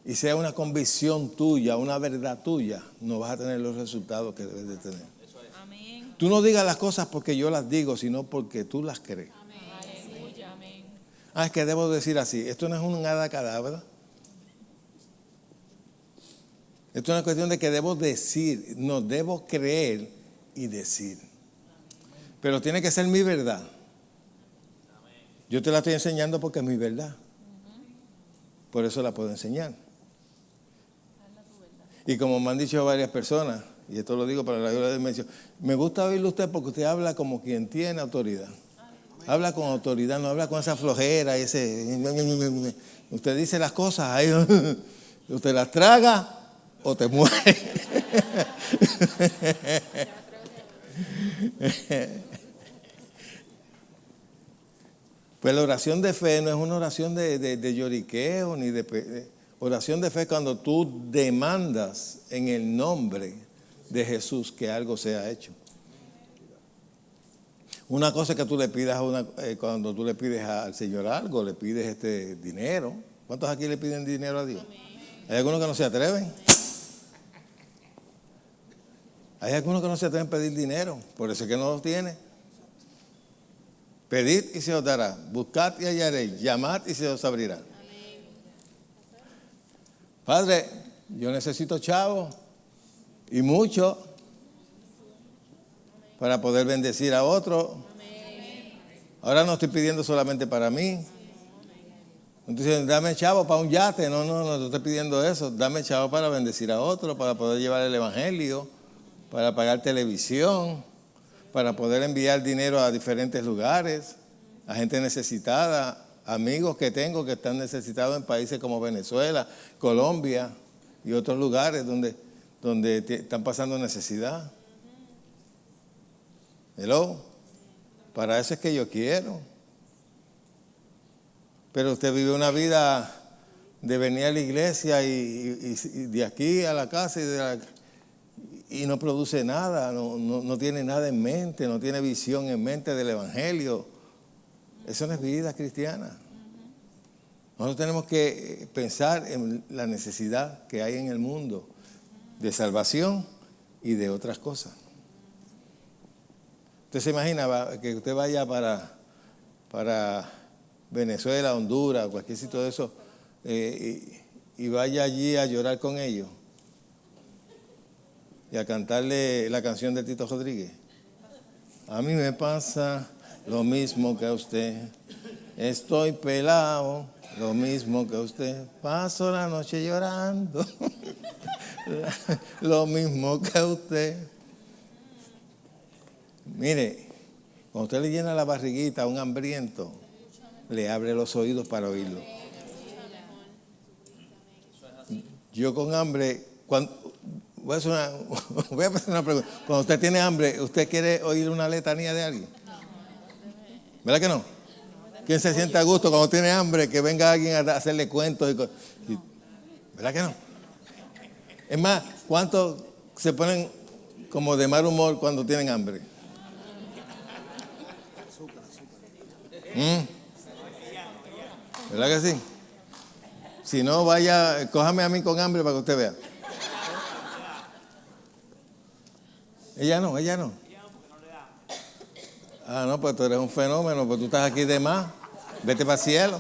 y sea una convicción tuya, una verdad tuya, no vas a tener los resultados que debes de tener. Amén. Tú no digas las cosas porque yo las digo, sino porque tú las crees. Amén. Es que debo decir así, esto no es un abacadabra. Esto es una cuestión de que debo decir, no debo creer y decir. Pero tiene que ser mi verdad. Yo te la estoy enseñando porque es mi verdad. Por eso la puedo enseñar. Y como me han dicho varias personas, y esto lo digo para la gloria de Dios, me gusta oírle usted porque usted habla como quien tiene autoridad. Habla con autoridad, no habla con esa flojera y ese... Usted dice las cosas, ahí, usted las traga o te muere. Pues la oración de fe no es una oración de lloriqueo ni de oración de fe cuando tú demandas en el nombre de Jesús que algo sea hecho. Una cosa es que tú le pidas cuando tú le pides al Señor algo, le pides dinero. ¿Cuántos aquí le piden dinero a Dios? Hay algunos que no se atreven. Hay algunos que no se atreven a pedir dinero, por eso es que no lo tiene. Pedid y se os dará, buscad y hallaréis, llamad y se os abrirá. Padre, yo necesito chavo y mucho para poder bendecir a otro. Ahora no estoy pidiendo solamente para mí. Entonces, dame chavo para un yate. No estoy pidiendo eso. Dame chavo para bendecir a otro, para poder llevar el evangelio, para pagar televisión, para poder enviar dinero a diferentes lugares, a gente necesitada, amigos que tengo que están necesitados en países como Venezuela, Colombia y otros lugares donde están pasando necesidad. Hello, para eso es que yo quiero. Pero usted vive una vida de venir a la iglesia y de aquí a la casa y no produce nada, no tiene nada en mente, no tiene visión en mente del evangelio. Eso no es vida cristiana. Nosotros tenemos que pensar en la necesidad que hay en el mundo de salvación y de otras cosas. Usted se imagina que usted vaya para Venezuela, Honduras, cualquier sitio de eso, y vaya allí a llorar con ellos y a cantarle la canción de Tito Rodríguez. A mí me pasa lo mismo que a usted, estoy pelado, lo mismo que a usted, paso la noche llorando, lo mismo que a usted. Mire, cuando usted le llena la barriguita a un hambriento, le abre los oídos para oírlo. Yo con hambre, voy a hacer una pregunta. Cuando usted tiene hambre, ¿usted quiere oír una letanía de alguien? ¿Verdad que no? ¿Quién se siente a gusto cuando tiene hambre que venga alguien a hacerle cuentos? ¿Verdad que no? Es más, ¿cuántos se ponen como de mal humor cuando tienen hambre? ¿Verdad que sí? Si no, vaya, cójame a mí con hambre para que usted vea. Ella no. Ah, no, pues tú eres un fenómeno, pues tú estás aquí de más. Vete para el cielo.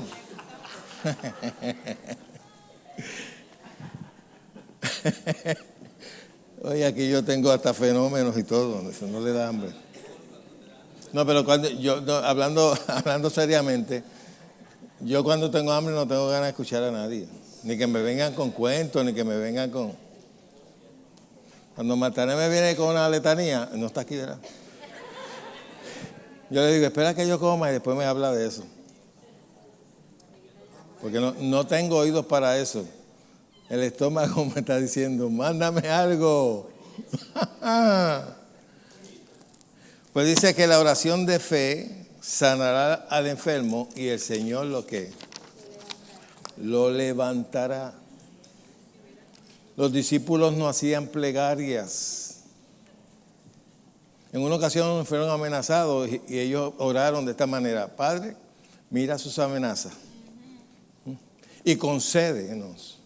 Oye, aquí yo tengo hasta fenómenos y todo, eso no le da hambre. No, pero cuando hablando seriamente, yo cuando tengo hambre no tengo ganas de escuchar a nadie. Ni que me vengan con cuentos, ni que me vengan con... Cuando Martané me viene con una letanía, no está aquí, ¿verdad? Yo le digo, espera que yo coma y después me habla de eso. Porque no tengo oídos para eso. El estómago me está diciendo, mándame algo. Pues dice que la oración de fe sanará al enfermo y el Señor lo que lo levantará. Los discípulos no hacían plegarias. En una ocasión fueron amenazados y ellos oraron de esta manera: Padre, mira sus amenazas y concédenos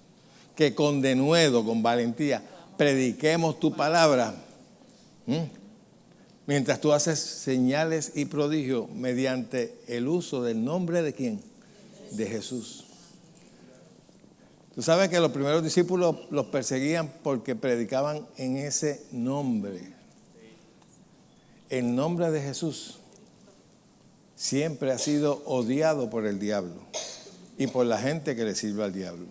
que con denuedo, con valentía, prediquemos tu palabra. Mientras tú haces señales y prodigios mediante el uso del nombre de ¿quién? De Jesús. Tú sabes que los primeros discípulos los perseguían porque predicaban en ese nombre. El nombre de Jesús siempre ha sido odiado por el diablo y por la gente que le sirve al diablo.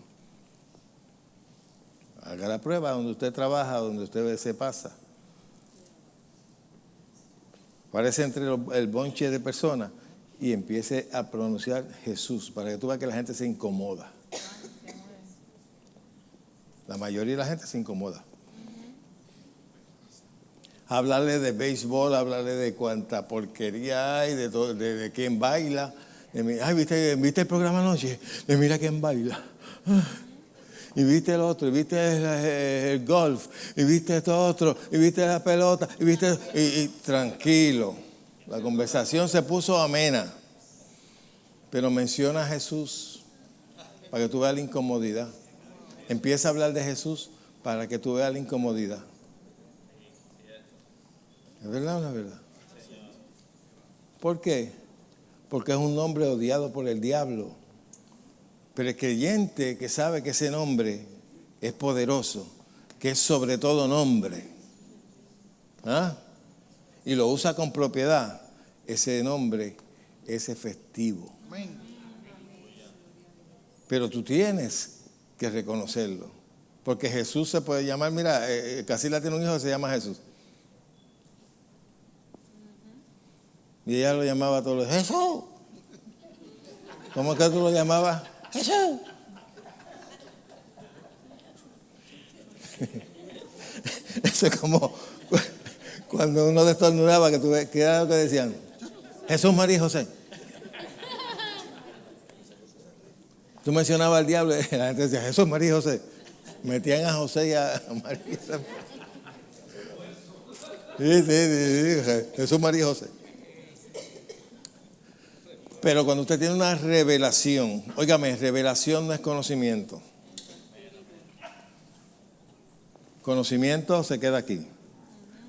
Haga la prueba donde usted trabaja, donde usted se pasa. Parece entre el bonche de personas y empiece a pronunciar Jesús para que tú veas que la gente se incomoda. La mayoría de la gente se incomoda. Hablarle de béisbol, hablarle de cuánta porquería hay, de todo, de quién baila. Ay, ¿viste el programa anoche? De mira quién baila. Y viste el otro, y viste el golf, y viste esto otro, y viste la pelota, y viste... Y tranquilo, la conversación se puso amena. Pero menciona a Jesús para que tú veas la incomodidad. Empieza a hablar de Jesús para que tú veas la incomodidad. ¿Es verdad o no es verdad? ¿Por qué? Porque es un nombre odiado por el diablo. Pero el creyente que sabe que ese nombre es poderoso, que es sobre todo nombre, y lo usa con propiedad, ese nombre es efectivo. Pero tú tienes que reconocerlo. Porque Jesús se puede llamar, mira, Casila tiene un hijo que se llama Jesús. Y ella lo llamaba a todos los Jesús. ¿Cómo es que tú lo llamabas? Jesús. Eso es como cuando uno destornudaba, que era lo que decían: Jesús, María y José. Tú mencionabas al diablo y la gente decía: Jesús, María y José. Metían a José y a María. Sí, Jesús, María y José. Pero cuando usted tiene una revelación, óigame, revelación no es conocimiento. Conocimiento se queda aquí.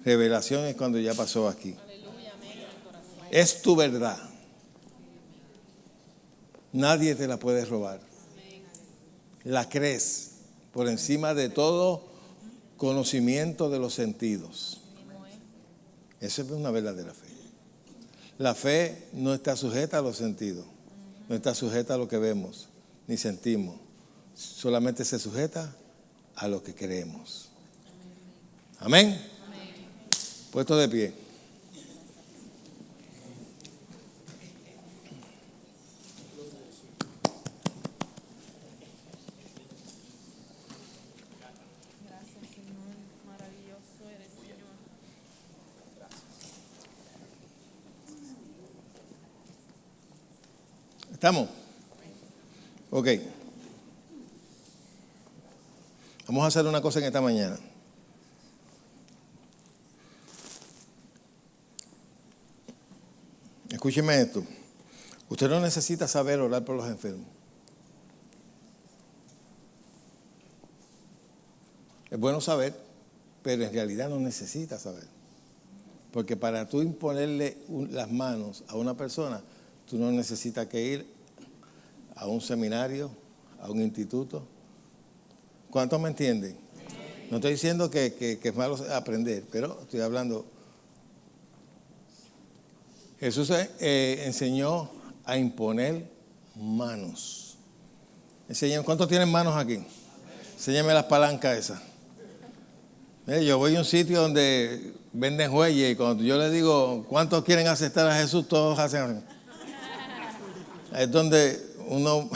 Revelación es cuando ya pasó aquí. Es tu verdad. Nadie te la puede robar. La crees por encima de todo conocimiento de los sentidos. Eso es una verdadera fe. La fe no está sujeta a los sentidos, no está sujeta a lo que vemos ni sentimos, solamente se sujeta a lo que creemos. Amén. Puesto de pie. ¿Estamos? Ok. Vamos a hacer una cosa en esta mañana. Escúcheme esto. Usted no necesita saber orar por los enfermos. Es bueno saber, pero en realidad no necesita saber. Porque para tú imponerle las manos a una persona, tú no necesitas que ir a un seminario, a un instituto. ¿Cuántos me entienden? No estoy diciendo que es malo aprender, pero estoy hablando. Jesús enseñó a imponer manos. ¿Cuántos tienen manos aquí? Enséñame las palancas esas. Yo voy a un sitio donde venden jueyes y cuando yo les digo ¿cuántos quieren aceptar a Jesús? Todos hacen. Es donde uno,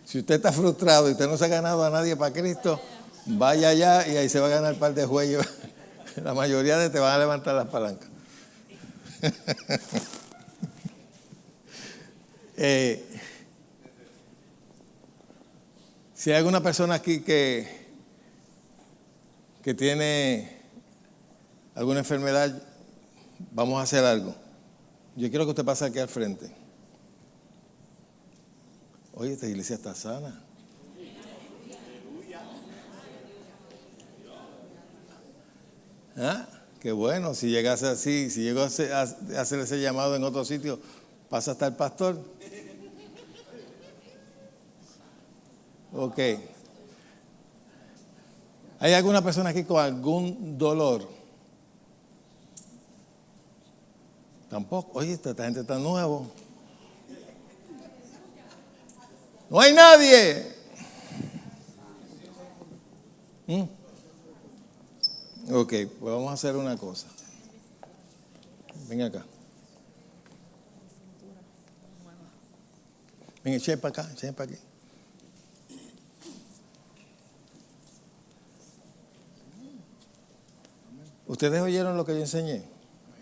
si usted está frustrado y usted no se ha ganado a nadie para Cristo, vaya allá y ahí se va a ganar un par de jueyes. La mayoría de te van a levantar las palancas. Si hay alguna persona aquí que tiene alguna enfermedad, vamos a hacer algo. Yo quiero que usted pase aquí al frente. Oye, esta iglesia está sana. ¿Ah? Qué bueno, si llegase así, si llegó a hacer ese llamado en otro sitio, pasa hasta el pastor. Ok. ¿Hay alguna persona aquí con algún dolor? Tampoco. Oye, esta gente está nuevo. No hay nadie. Ok, pues vamos a hacer una cosa. Ven acá. Ven, echen para acá, echen para aquí. ¿Ustedes oyeron lo que yo enseñé?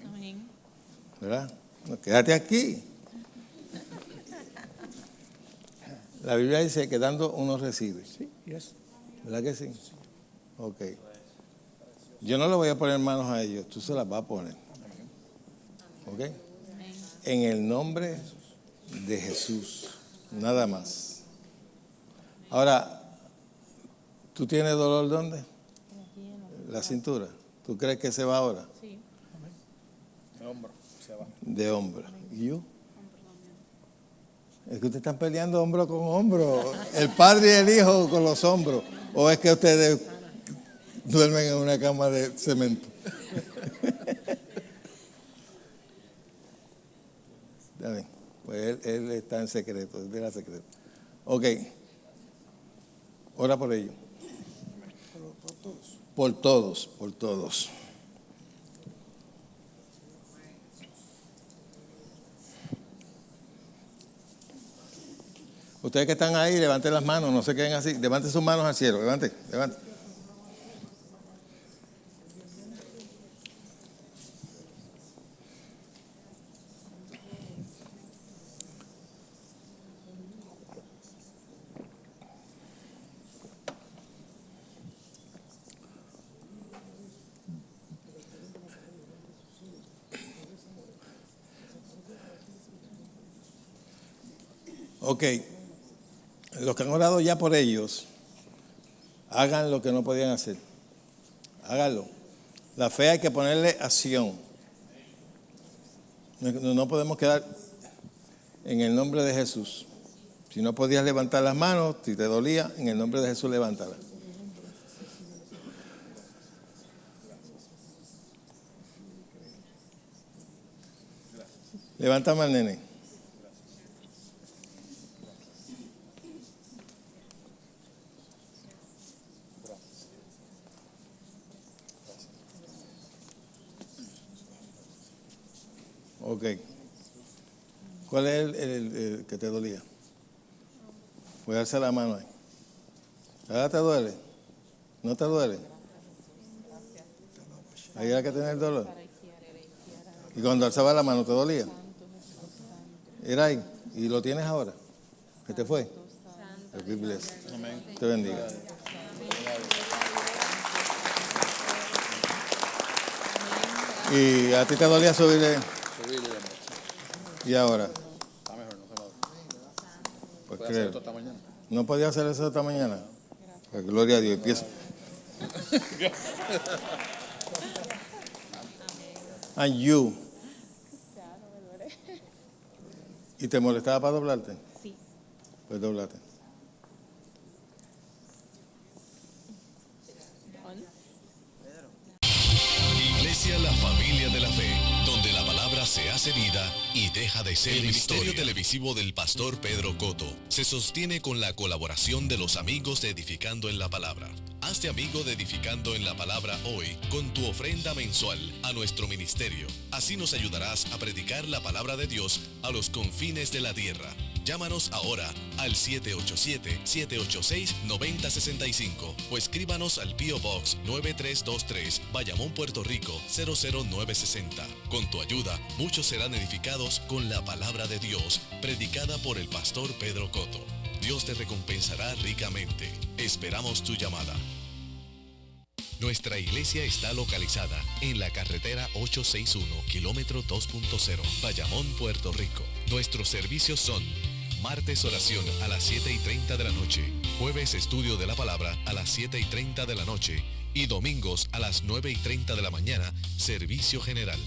Amén. ¿Verdad? No, quédate aquí. La Biblia dice que dando uno recibe. Sí, yes. ¿Verdad que sí? Ok. Yo no le voy a poner manos a ellos, tú se las vas a poner. ¿Ok? En el nombre de Jesús. Nada más. Ahora, ¿tú tienes dolor dónde? La cintura. ¿Tú crees que se va ahora? Sí. De hombro, se va. De hombro. ¿Y yo? Es que ustedes están peleando hombro con hombro. El padre y el hijo con los hombros. ¿O es que ustedes duermen en una cama de cemento? Dale. Pues él está en secreto, él era secreto. Ok. Ora por ellos. Por todos, por todos. Ustedes que están ahí, levanten las manos, no se queden así. Levanten sus manos al cielo, levanten. Ok. Los que han orado ya por ellos, hagan lo que no podían hacer. Háganlo. La fe hay que ponerle acción. No podemos quedar en el nombre de Jesús. Si no podías levantar las manos, si te dolía, en el nombre de Jesús levántala. Levántame al nene. Ok. ¿Cuál es el que te dolía? Voy a darse la mano ahí. ¿Ahora te duele? ¿No te duele? Ahí era que tenía el dolor. Y cuando alzaba la mano, ¿te dolía? Era ahí. ¿Y lo tienes ahora? ¿Qué te fue? Be blessed. Te bendiga. ¿Y a ti te dolía subirle? Subirle la noche. ¿Y ahora? Está mejor, no se va. Pues ¿Puede hacer creo. esto esta mañana? ¿No podía hacer eso esta mañana? Pues gloria a Dios. Empieza. And you. ¿Y te molestaba para doblarte? Sí. Pues doblate. Iglesia La Familia de la Fe, donde la palabra se hace vida y deja de ser el ministerio televisivo del pastor Pedro Cotto se sostiene con la colaboración de los amigos de Edificando en la Palabra. Hazte amigo de Edificando en la Palabra hoy con tu ofrenda mensual a nuestro ministerio. Así nos ayudarás a predicar la palabra de Dios a los confines de la tierra. Llámanos ahora al 787-786-9065 o escríbanos al P.O. Box 9323, Bayamón, Puerto Rico 00960. Con tu ayuda, muchos serán edificados con la palabra de Dios, predicada por el pastor Pedro Cotto. Dios te recompensará ricamente. Esperamos tu llamada. Nuestra iglesia está localizada en la carretera 861, kilómetro 2.0, Bayamón, Puerto Rico. Nuestros servicios son: martes oración a las 7:30 de la noche, jueves estudio de la palabra a las 7:30 de la noche y domingos a las 9:30 de la mañana, servicio general.